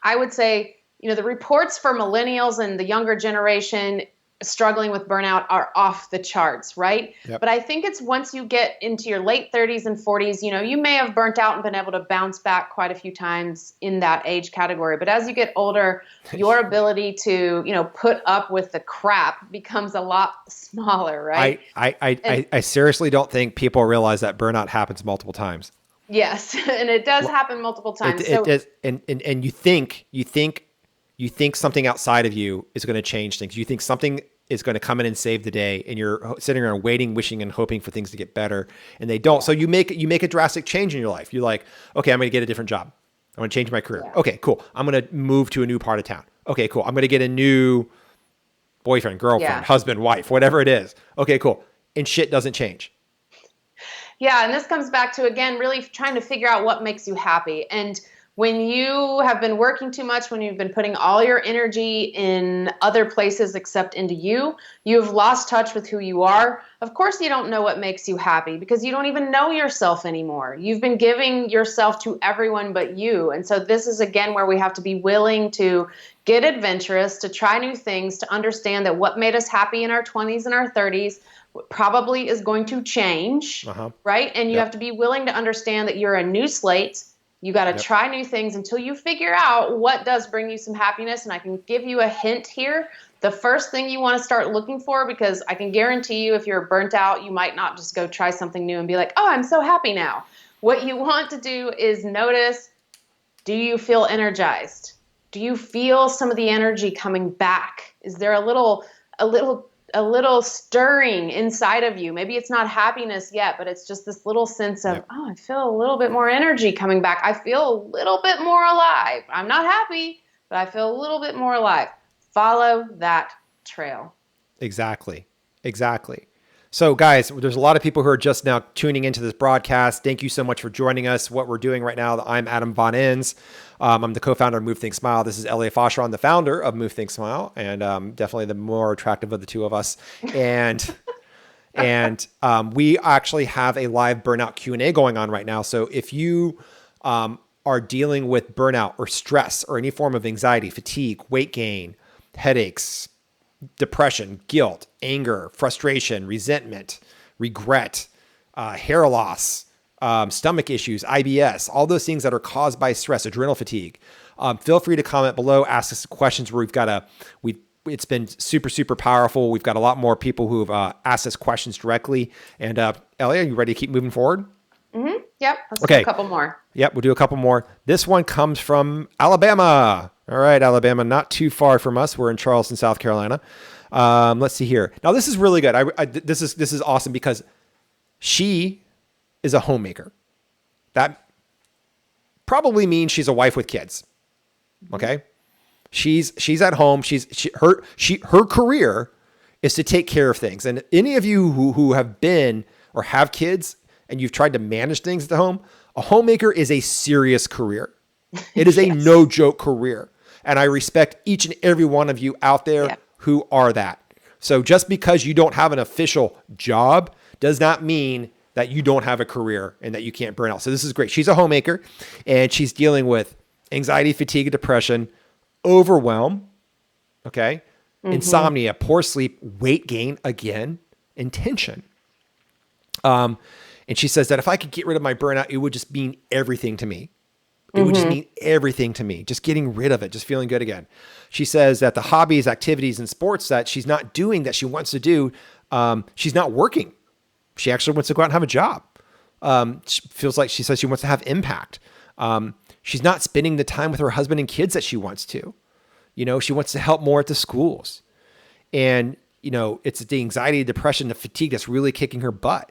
I would say, the reports for millennials and the younger generation struggling with burnout are off the charts, right?
Yep.
But I think it's once you get into your late 30s and 40s, you may have burnt out and been able to bounce back quite a few times in that age category. But as you get older, your ability to, put up with the crap becomes a lot smaller, right?
I seriously don't think people realize that burnout happens multiple times.
Yes, and it does happen multiple times.
It is, and you think something outside of you is going to change things. You think something is going to come in and save the day, and you're sitting around waiting, wishing, and hoping for things to get better, and they don't. So you make a drastic change in your life. You're like, okay, I'm going to get a different job. I'm going to change my career. Yeah. Okay, cool. I'm going to move to a new part of town. Okay, cool. I'm going to get a new boyfriend, girlfriend, husband, wife, whatever it is. Okay, cool. And shit doesn't change.
Yeah, and this comes back to, again, really trying to figure out what makes you happy. And when you have been working too much, when you've been putting all your energy in other places except into you, you've lost touch with who you are. Of course, you don't know what makes you happy because you don't even know yourself anymore. You've been giving yourself to everyone but you. And so this is, again, where we have to be willing to get adventurous, to try new things, to understand that what made us happy in our 20s and our 30s probably is going to change, right? And you have to be willing to understand that you're a new slate. You got to try new things until you figure out what does bring you some happiness. And I can give you a hint here. The first thing you want to start looking for, because I can guarantee you if you're burnt out, you might not just go try something new and be like, oh, I'm so happy now. What you want to do is notice, do you feel energized? Do you feel some of the energy coming back? Is there a little stirring inside of you? Maybe it's not happiness yet, but it's just this little sense of, oh, I feel a little bit more energy coming back. I feel a little bit more alive. I'm not happy, but I feel a little bit more alive. Follow that trail.
Exactly. So guys, there's a lot of people who are just now tuning into this broadcast. Thank you so much for joining us. What we're doing right now, I'm Adam Von Enns. I'm the co-founder of Move, Think, Smile. This is Elliot Foscheron, the founder of Move, Think, Smile, and definitely the more attractive of the two of us. And we actually have a live burnout Q&A going on right now. So if you are dealing with burnout or stress or any form of anxiety, fatigue, weight gain, headaches, depression, guilt, anger, frustration, resentment, regret, hair loss, stomach issues, IBS, all those things that are caused by stress, adrenal fatigue. Feel free to comment below, ask us questions where it's been super, super powerful. We've got a lot more people who've asked us questions directly. And Ellie, are you ready to keep moving forward?
Mm-hmm. Yep. Let's do a couple more.
Yep. We'll do a couple more. This one comes from Alabama. All right, Alabama, not too far from us. We're in Charleston, South Carolina. Let's see here. Now, this is really good. This is awesome because she is a homemaker. That probably means she's a wife with kids. Okay, she's at home. Her career is to take care of things. And any of you who have been or have kids and you've tried to manage things at home, a homemaker is a serious career. It is a no joke career. And I respect each and every one of you out there who are that. So just because you don't have an official job does not mean that you don't have a career and that you can't burn out. So this is great. She's a homemaker and she's dealing with anxiety, fatigue, depression, overwhelm, insomnia, poor sleep, weight gain again, and tension. And she says that if I could get rid of my burnout, it would just mean everything to me. It would just mean everything to me, just getting rid of it, just feeling good again. She says that the hobbies, activities, and sports that she's not doing that she wants to do, she's not working. She actually wants to go out and have a job. She feels like, she says she wants to have impact. She's not spending the time with her husband and kids that she wants to. She wants to help more at the schools. And, it's the anxiety, depression, the fatigue that's really kicking her butt.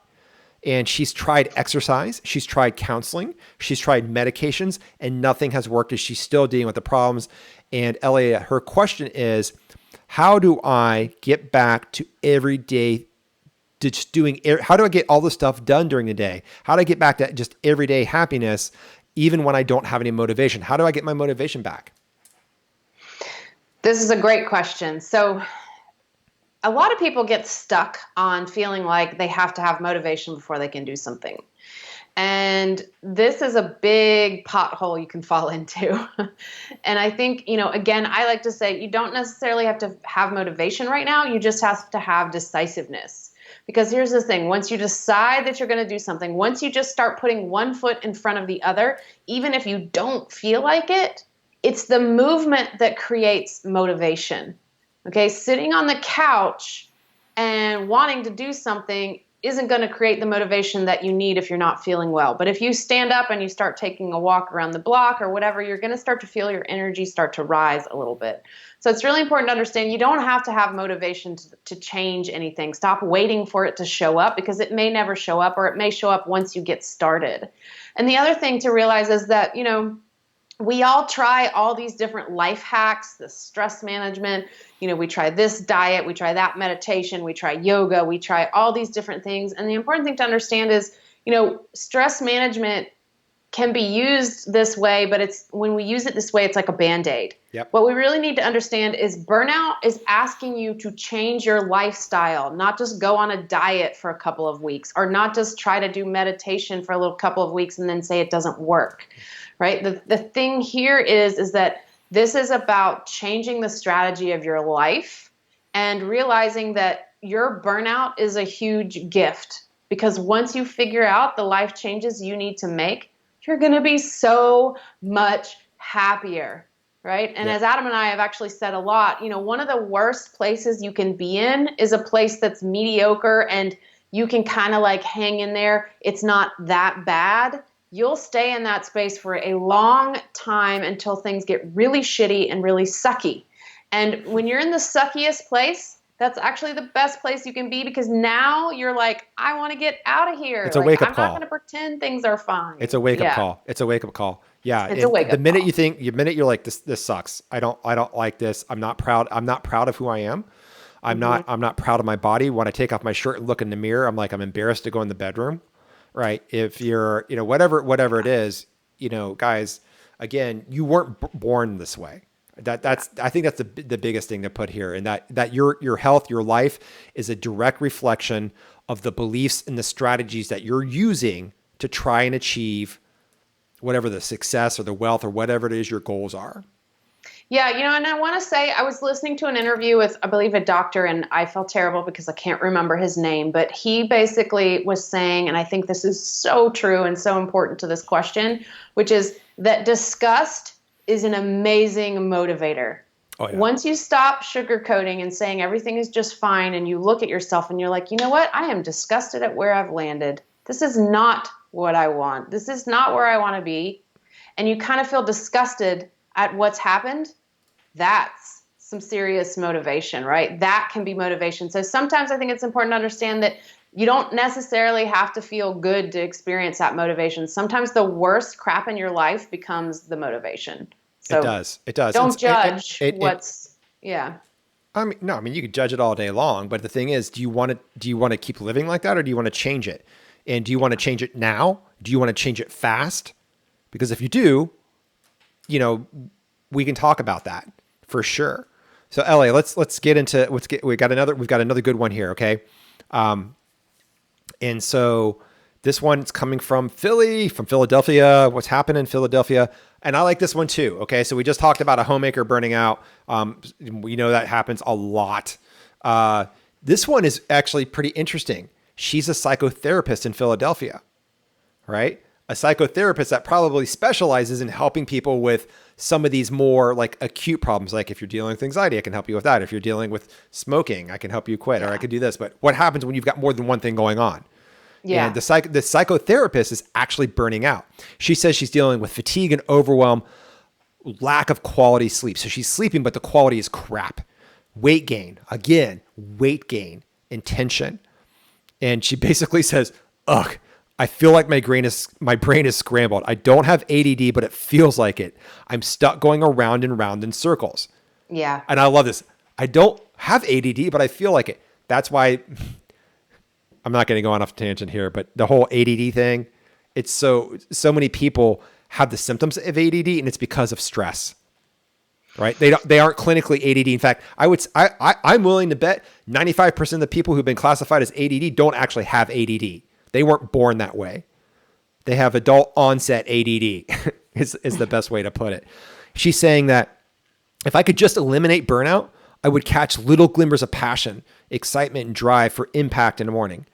And she's tried exercise. She's tried counseling. She's tried medications, and nothing has worked as she's still dealing with the problems. And Elliot, her question is, how do I get back to every day how do I get all the stuff done during the day? How do I get back to just everyday happiness, even when I don't have any motivation? How do I get my motivation back?
This is a great question. So a lot of people get stuck on feeling like they have to have motivation before they can do something. And this is a big pothole you can fall into. And I think, again, I like to say you don't necessarily have to have motivation right now. You just have to have decisiveness. Because here's the thing, once you decide that you're going to do something, once you just start putting one foot in front of the other, even if you don't feel like it, it's the movement that creates motivation. Okay, sitting on the couch and wanting to do something isn't going to create the motivation that you need if you're not feeling well. But if you stand up and you start taking a walk around the block or whatever, you're going to start to feel your energy start to rise a little bit. So it's really important to understand you don't have to have motivation to change anything. Stop waiting for it to show up, because it may never show up, or it may show up once you get started. And the other thing to realize is that, we all try all these different life hacks, the stress management. We try this diet, we try that meditation, we try yoga, we try all these different things. And the important thing to understand is, stress management can be used this way, but when we use it this way, it's like a Band-Aid.
Yep.
What we really need to understand is burnout is asking you to change your lifestyle, not just go on a diet for a couple of weeks, or not just try to do meditation for a little couple of weeks and then say it doesn't work. Right? The thing here is that this is about changing the strategy of your life and realizing that your burnout is a huge gift, because once you figure out the life changes you need to make, you're going to be so much happier. Right? And as Adam and I have actually said a lot, one of the worst places you can be in is a place that's mediocre and you can kind of like hang in there. It's not that bad. You'll stay in that space for a long time until things get really shitty and really sucky. And when you're in the suckiest place, that's actually the best place you can be, because now you're like, I want to get out of here.
It's a wake-up
I'm
call.
not going to pretend things are fine.
It's a wake-up call. It's a wake-up call. Yeah.
It's a wake-up
call.
The
minute you're like, this sucks. I don't like this. I'm not proud. I'm not proud of who I am. I'm not proud of my body. When I take off my shirt and look in the mirror, I'm like, I'm embarrassed to go in the bedroom. Right. If you're, whatever it is, guys, again, you weren't born this way. I think that's the biggest thing to put here. And that your health, your life is a direct reflection of the beliefs and the strategies that you're using to try and achieve whatever the success or the wealth or whatever it is your goals are.
Yeah, and I want to say I was listening to an interview with, I believe, a doctor, and I felt terrible because I can't remember his name, but he basically was saying, and I think this is so true and so important to this question, which is that disgust is an amazing motivator. Oh, yeah. Once you stop sugarcoating and saying everything is just fine, and you look at yourself and you're like, you know what? I am disgusted at where I've landed. This is not what I want. This is not where I want to be. And you kind of feel disgusted at what's happened. That's some serious motivation, right? That can be motivation. So sometimes I think it's important to understand that you don't necessarily have to feel good to experience that motivation. Sometimes the worst crap in your life becomes the motivation. So
it does.
Don't judge yeah.
I mean, you could judge it all day long, but the thing is, do you want to keep living like that, or do you want to change it? And do you want to change it now? Do you want to change it fast? Because if you do, we can talk about that for sure. So Ellie, we've got another good one here. Okay. And so this one's coming from Philadelphia. What's happened in Philadelphia? And I like this one too. Okay. So we just talked about a homemaker burning out. We know that happens a lot. This one is actually pretty interesting. She's a psychotherapist in Philadelphia, right? a psychotherapist that probably specializes in helping people with some of these more like acute problems. Like if you're dealing with anxiety, I can help you with that. If you're dealing with smoking, I can help you quit, or I could do this. But what happens when you've got more than one thing going on?
Yeah.
And the psychotherapist is actually burning out. She says she's dealing with fatigue and overwhelm, lack of quality sleep. So she's sleeping, but the quality is crap. Weight gain, again, weight gain and tension. And she basically says, ugh, I feel like my brain is scrambled. I don't have ADD, but it feels like it. I'm stuck going around and round in circles.
Yeah.
And I love this. I don't have ADD, but I feel like it. That's why I'm not going to go on off a tangent here, but the whole ADD thing, it's so many people have the symptoms of ADD, and it's because of stress, right? They aren't clinically ADD. In fact, I'm willing to bet 95% of the people who've been classified as ADD don't actually have ADD. They weren't born that way. They have adult onset ADD is the best way to put it. She's saying that if I could just eliminate burnout, I would catch little glimmers of passion, excitement, and drive for impact in the morning.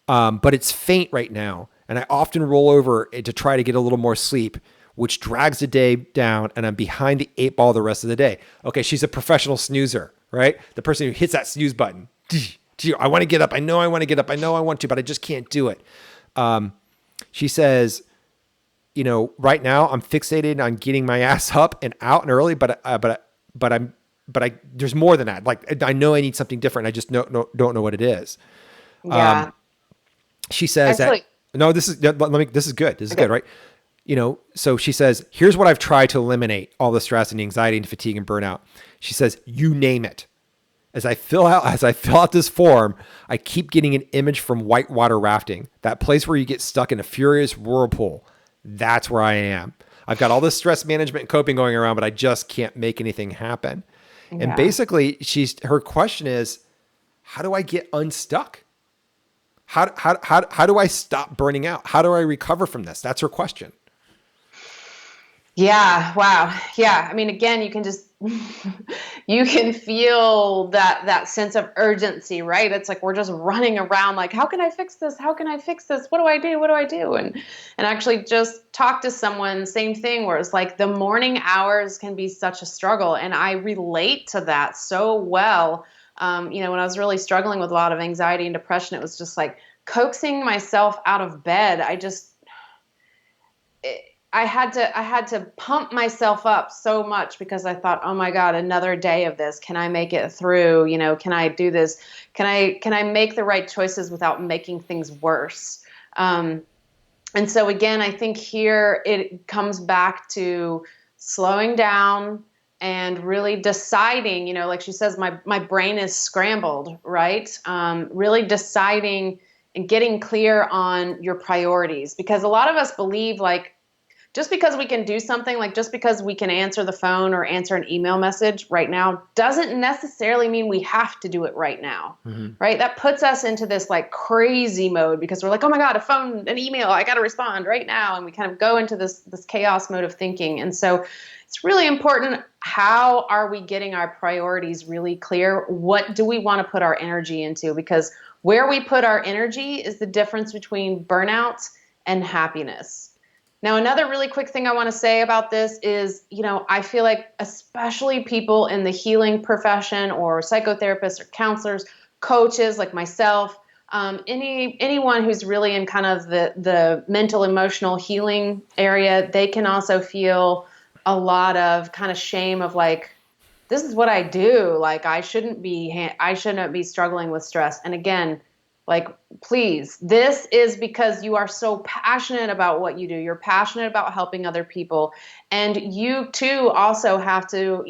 But it's faint right now, and I often roll over to try to get a little more sleep, which drags the day down, and I'm behind the 8 ball the rest of the day. Okay, she's a professional snoozer, right? The person who hits that snooze button. I want to get up. I know I want to get up. I know I want to, but I just can't do it. She says, right now I'm fixated on getting my ass up and out and early, but there's more than that. Like I know I need something different. I just don't know what it is.
Yeah.
She says
Actually,
this is good. This is good, right? So she says, here's what I've tried to eliminate all the stress and anxiety and fatigue and burnout. She says, you name it. As I fill out this form, I keep getting an image from whitewater rafting, that place where you get stuck in a furious whirlpool. That's where I am. I've got all this stress management and coping going around, but I just can't make anything happen. Yeah. And basically her question is, how do I get unstuck? How do I stop burning out? How do I recover from this? That's her question.
Yeah. Wow. Yeah. I mean, again, you can just, you can feel that sense of urgency, right? It's like, we're just running around like, how can I fix this? How can I fix this? What do I do? What do I do? And actually just talk to someone, same thing, where it's like the morning hours can be such a struggle. And I relate to that so well. When I was really struggling with a lot of anxiety and depression, it was just like coaxing myself out of bed. I had to pump myself up so much because I thought, oh my God, another day of this. Can I make it through? Can I do this? Can I make the right choices without making things worse? And so again, I think here it comes back to slowing down and really deciding, like she says, my brain is scrambled, right? Really deciding and getting clear on your priorities, because a lot of us believe like, just because we can do something, like just because we can answer the phone or answer an email message right now, doesn't necessarily mean we have to do it right now, right? That puts us into this like crazy mode because we're like, oh my God, a phone, an email, I got to respond right now. And we kind of go into this chaos mode of thinking. And so it's really important. How are we getting our priorities really clear? What do we want to put our energy into? Because where we put our energy is the difference between burnout and happiness. Now, another really quick thing I want to say about this is, I feel like especially people in the healing profession or psychotherapists or counselors, coaches like myself, anyone who's really in kind of the mental, emotional healing area, they can also feel a lot of kind of shame of like, this is what I do. Like, I shouldn't be struggling with stress. And again, like, please, this is because you are so passionate about what you do. You're passionate about helping other people. And you too also have to,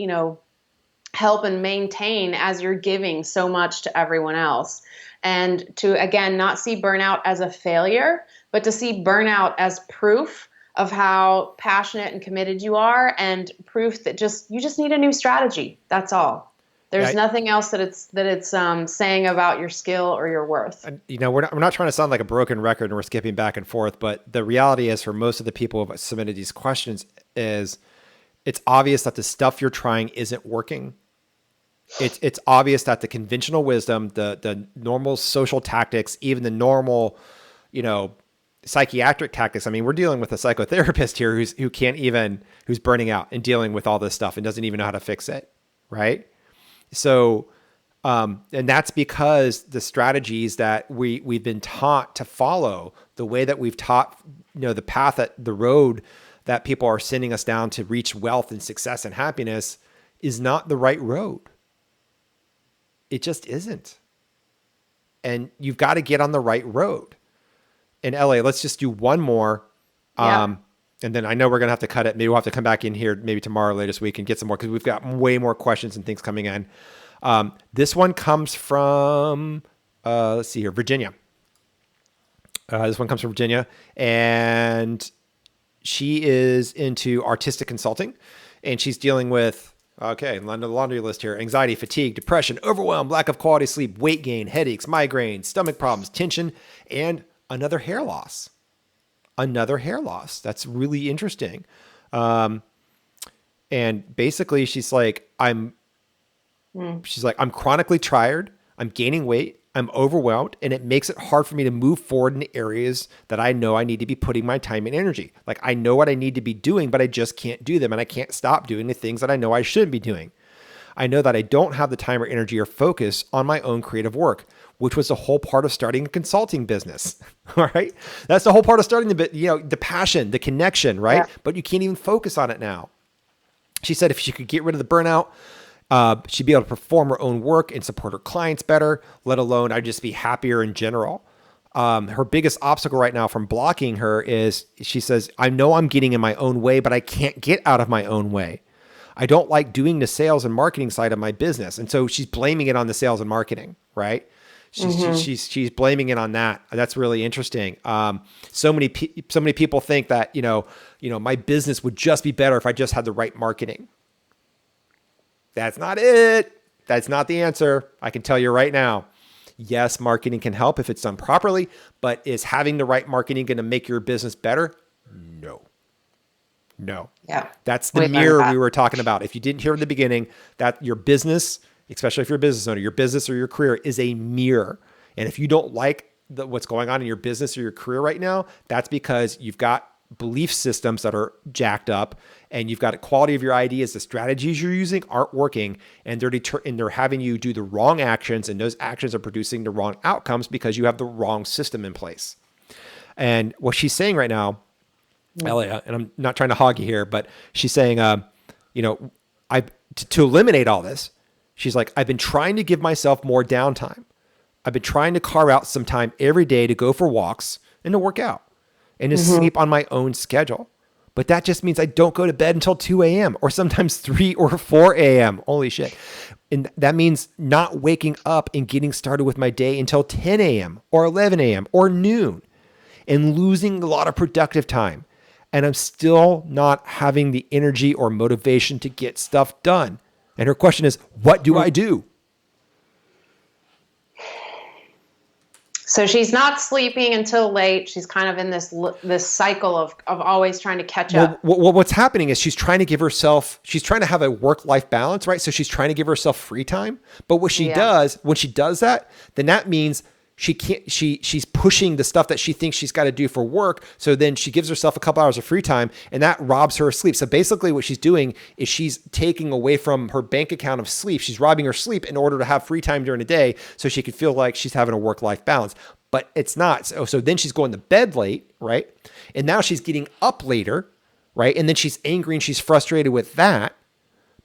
help and maintain as you're giving so much to everyone else. And to, again, not see burnout as a failure, but to see burnout as proof of how passionate and committed you are, and proof that you just need a new strategy. That's all. There's nothing else that it's saying about your skill or your worth.
We're not trying to sound like a broken record and we're skipping back and forth, but the reality is for most of the people who have submitted these questions is it's obvious that the stuff you're trying isn't working. It's obvious that the conventional wisdom, the normal social tactics, even the normal, psychiatric tactics. I mean, we're dealing with a psychotherapist here who's burning out and dealing with all this stuff and doesn't even know how to fix it. Right. So, and that's because the strategies that we've been taught to follow, the way that we've taught, the path, the road that people are sending us down to reach wealth and success and happiness is not the right road. It just isn't. And you've got to get on the right road. In LA, let's just do one more.
Yeah.
And then I know we're going to have to cut it. Maybe we'll have to come back in here maybe tomorrow or later this week and get some more, because we've got way more questions and things coming in. This one comes from, let's see here, Virginia. This one comes from Virginia, and she is into artistic consulting, and she's dealing with, okay, under the laundry list here: anxiety, fatigue, depression, overwhelm, lack of quality sleep, weight gain, headaches, migraines, stomach problems, tension, and another hair loss. Another hair loss. That's really interesting. And basically she's like, I'm chronically tired. I'm gaining weight. I'm overwhelmed, and it makes it hard for me to move forward in the areas that I know I need to be putting my time and energy. Like, I know what I need to be doing, but I just can't do them. And I can't stop doing the things that I know I should be doing. I know that I don't have the time or energy or focus on my own creative work, which was the whole part of starting a consulting business. All right. That's the whole part of starting the passion, the connection, right? Yeah. But you can't even focus on it now. She said if she could get rid of the burnout, she'd be able to perform her own work and support her clients better, let alone I'd just be happier in general. Her biggest obstacle right now from blocking her is, she says, I know I'm getting in my own way, but I can't get out of my own way. I don't like doing the sales and marketing side of my business. And so she's blaming it on the sales and marketing, right? She's blaming it on that. That's really interesting. So many people think that, my business would just be better if I just had the right marketing. That's not it. That's not the answer. I can tell you right now. Yes, marketing can help if it's done properly, but is having the right marketing going to make your business better? No.
Yeah.
That's the mirror we were talking about. If you didn't hear in the beginning, that your business, especially if you're a business owner, your business or your career is a mirror. And if you don't like what's going on in your business or your career right now, that's because you've got belief systems that are jacked up, and you've got a quality of your ideas. The strategies you're using aren't working, and they're having you do the wrong actions, and those actions are producing the wrong outcomes because you have the wrong system in place. And what she's saying right now, Elia, and I'm not trying to hog you here, but she's saying, to eliminate all this, she's like, I've been trying to give myself more downtime. I've been trying to carve out some time every day to go for walks and to work out and to sleep on my own schedule. But that just means I don't go to bed until 2 a.m. or sometimes 3 or 4 a.m. Holy shit. And that means not waking up and getting started with my day until 10 a.m. or 11 a.m. or noon, and losing a lot of productive time. And I'm still not having the energy or motivation to get stuff done. And her question is, what do I do?
So she's not sleeping until late. She's kind of in this cycle of always trying to catch up.
Well, what's happening is she's trying to have a work-life balance, right? So she's trying to give herself free time. But what she does, when she does that, then that means she's pushing the stuff that she thinks she's got to do for work. So then she gives herself a couple hours of free time, and that robs her of sleep. So basically what she's doing is she's taking away from her bank account of sleep. She's robbing her sleep in order to have free time during the day so she could feel like she's having a work-life balance. But it's not. So then she's going to bed late, right? And now she's getting up later, right? And then she's angry and she's frustrated with that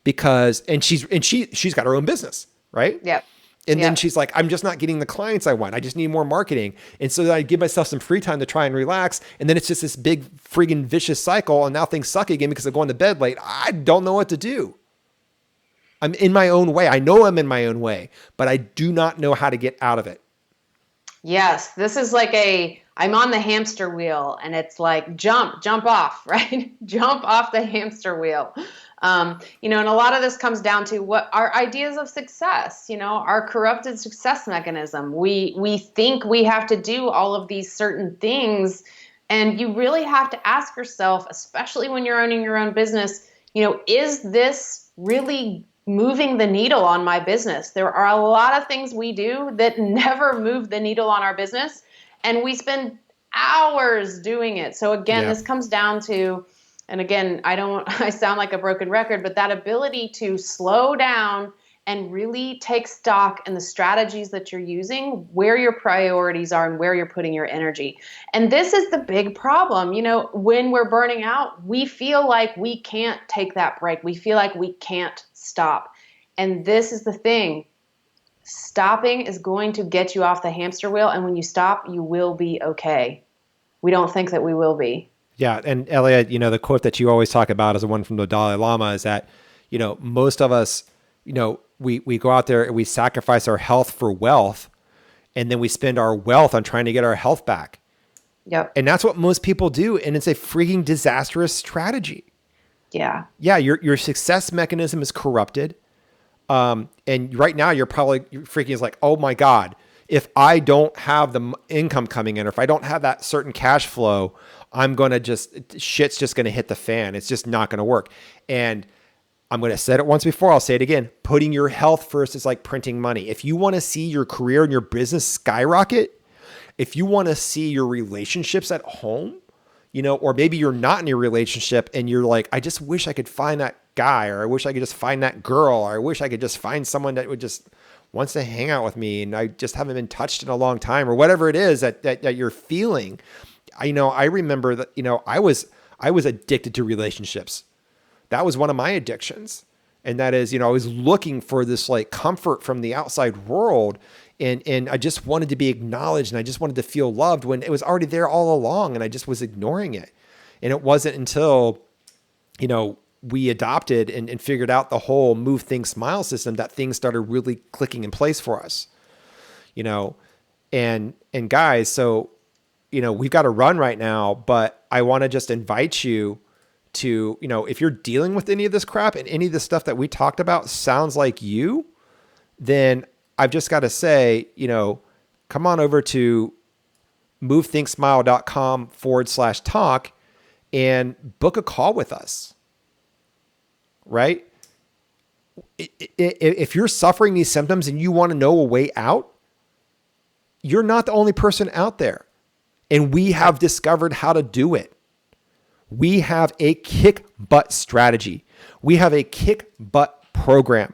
because she's got her own business, right?
Yeah.
And then she's like, I'm just not getting the clients I want. I just need more marketing. And so I give myself some free time to try and relax. And then it's just this big friggin' vicious cycle. And now things suck again because I'm going to bed late. I don't know what to do. I'm in my own way. I know I'm in my own way, but I do not know how to get out of it.
Yes. This is like I'm on the hamster wheel, and it's like, jump off, right? Jump off the hamster wheel. And a lot of this comes down to what our ideas of success, our corrupted success mechanism. We think we have to do all of these certain things, and you really have to ask yourself, especially when you're owning your own business, is this really moving the needle on my business? There are a lot of things we do that never move the needle on our business, and we spend hours doing it. So again,
Yeah.
this comes down to, and again, I sound like a broken record, but that ability to slow down and really take stock in the strategies that you're using, where your priorities are and where you're putting your energy. And this is the big problem. You know, when we're burning out, we feel like we can't take that break. We feel like we can't stop. And this is the thing. Stopping is going to get you off the hamster wheel. And when you stop, you will be okay. We don't think that we will be.
Yeah. And Elliot, the quote that you always talk about is the one from the Dalai Lama is that, most of us, we go out there and we sacrifice our health for wealth, and then we spend our wealth on trying to get our health back.
Yep.
And that's what most people do. And it's a freaking disastrous strategy.
Yeah.
Yeah. Your success mechanism is corrupted. And right now you're freaking is like, oh my God, if I don't have the income coming in, or if I don't have that certain cash flow, shit's just going to hit the fan. It's just not going to work. And I'm going to say it once before, I'll say it again. Putting your health first is like printing money. If you want to see your career and your business skyrocket, if you want to see your relationships at home, or maybe you're not in a relationship and you're like, I just wish I could find that guy, or I wish I could just find that girl, or I wish I could just find someone that would just wants to hang out with me and I just haven't been touched in a long time, or whatever it is that you're feeling. I remember that, I was addicted to relationships. That was one of my addictions. And that is, I was looking for this like comfort from the outside world. And I just wanted to be acknowledged, and I just wanted to feel loved when it was already there all along, and I just was ignoring it. And it wasn't until, we adopted and figured out the whole move, think, smile system that things started really clicking in place for us, and guys, so, we've got to run right now, but I want to just invite you to, if you're dealing with any of this crap and any of the stuff that we talked about sounds like you, then I've just got to say, come on over to movethinksmile.com/talk and book a call with us, right? If you're suffering these symptoms and you want to know a way out, you're not the only person out there. And we have discovered how to do it. We have a kick butt strategy. We have a kick butt program.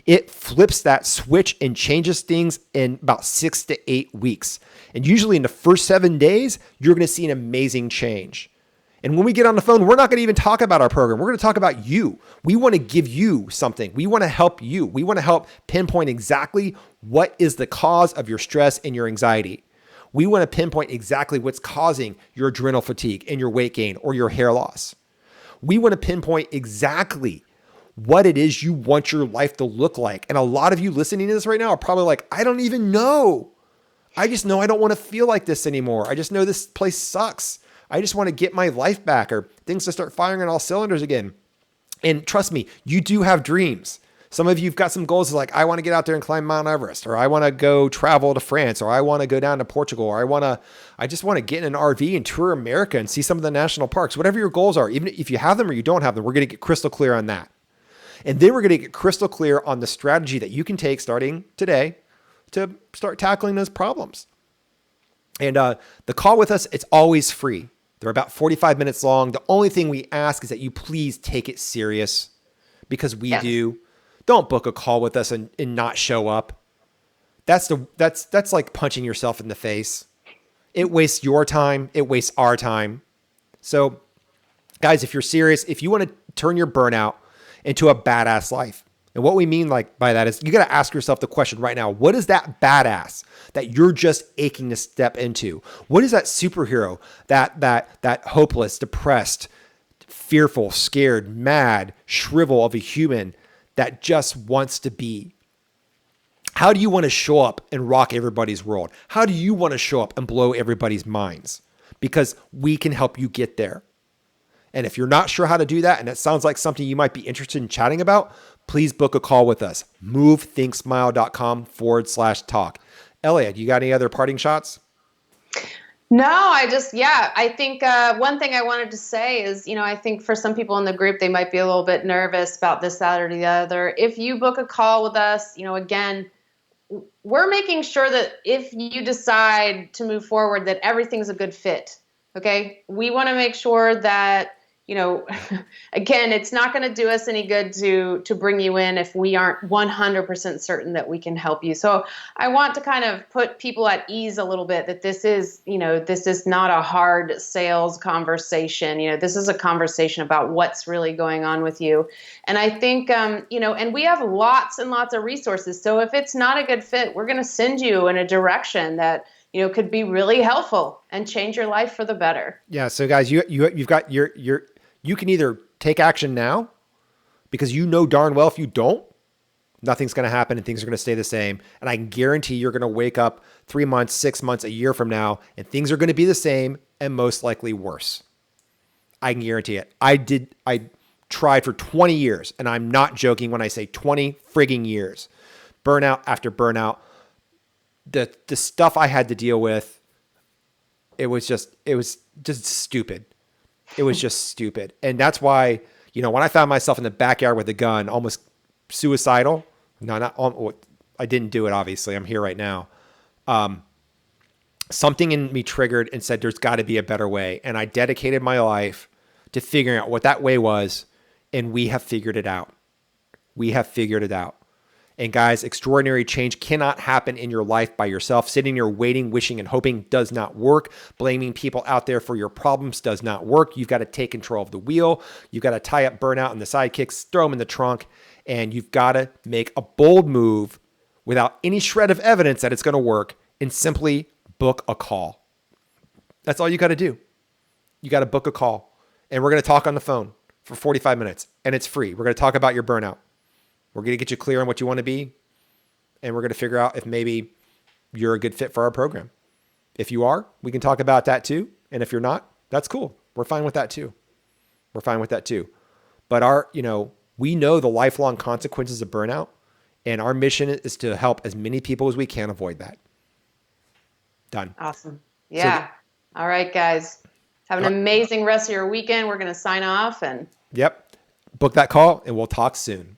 It flips that switch and changes things in about 6 to 8 weeks. And usually in the first 7 days, you're going to see an amazing change. And when we get on the phone, we're not going to even talk about our program. We're going to talk about you. We want to give you something. We want to help you. We want to help pinpoint exactly what is the cause of your stress and your anxiety. We want to pinpoint exactly what's causing your adrenal fatigue and your weight gain or your hair loss. We want to pinpoint exactly what it is you want your life to look like. And a lot of you listening to this right now are probably like, I don't even know. I just know I don't want to feel like this anymore. I just know this place sucks. I just want to get my life back, or things to start firing on all cylinders again. And trust me, you do have dreams. Some of you've got some goals like, I want to get out there and climb Mount Everest, or I want to go travel to France, or I want to go down to Portugal, or I just want to get in an RV and tour America and see some of the national parks. Whatever your goals are, even if you have them or you don't have them, we're going to get crystal clear on that. And then we're going to get crystal clear on the strategy that you can take starting today to start tackling those problems. And the call with us, it's always free. They're about 45 minutes long. The only thing we ask is that you please take it serious, because we do. Don't book a call with us and not show up. That's like punching yourself in the face. It wastes your time. It wastes our time. So guys, if you're serious, if you want to turn your burnout into a badass life, and what we mean by that is you got to ask yourself the question right now, what is that badass that you're just aching to step into? What is that superhero, that hopeless, depressed, fearful, scared, mad, shrivel of a human that just wants to be? How do you want to show up and rock everybody's world? How do you want to show up and blow everybody's minds? Because we can help you get there. And if you're not sure how to do that, and it sounds like something you might be interested in chatting about, please book a call with us. movethinksmile.com/talk. Elliot, you got any other parting shots?
No, I think one thing I wanted to say is, I think for some people in the group, they might be a little bit nervous about this, that, or the other. If you book a call with us, again, we're making sure that if you decide to move forward, that everything's a good fit. Okay. We want to make sure that, again, it's not going to do us any good to bring you in if we aren't 100% certain that we can help you. So I want to kind of put people at ease a little bit that this is not a hard sales conversation. This is a conversation about what's really going on with you. And I think, and we have lots and lots of resources. So if it's not a good fit, we're going to send you in a direction that, could be really helpful and change your life for the better.
Yeah. So guys, you've got you can either take action now because darn well if you don't, nothing's going to happen and things are going to stay the same. And I can guarantee you're going to wake up 3 months, 6 months, a year from now, and things are going to be the same and most likely worse. I can guarantee it. I tried for 20 years, and I'm not joking when I say 20 frigging years. Burnout after burnout. The stuff I had to deal with, it was just stupid. It was just stupid. And that's why, when I found myself in the backyard with a gun, almost suicidal. No, I didn't do it. Obviously I'm here right now. Something in me triggered and said, there's got to be a better way. And I dedicated my life to figuring out what that way was. And we have figured it out. We have figured it out. And guys, extraordinary change cannot happen in your life by yourself. Sitting here waiting, wishing, and hoping does not work. Blaming people out there for your problems does not work. You've got to take control of the wheel. You've got to tie up Burnout and the sidekicks, throw them in the trunk, and you've got to make a bold move without any shred of evidence that it's going to work and simply book a call. That's all you got to do. You got to book a call, and we're going to talk on the phone for 45 minutes, and it's free. We're going to talk about your burnout. We're going to get you clear on what you want to be, and we're going to figure out if maybe you're a good fit for our program. If you are, we can talk about that too. And if you're not, that's cool. We're fine with that too. We're fine with that too. But we know the lifelong consequences of burnout, and our mission is to help as many people as we can avoid that. Done.
Awesome. Yeah. All right, guys. Have an amazing rest of your weekend. We're going to sign off and.
Yep. Book that call, and we'll talk soon.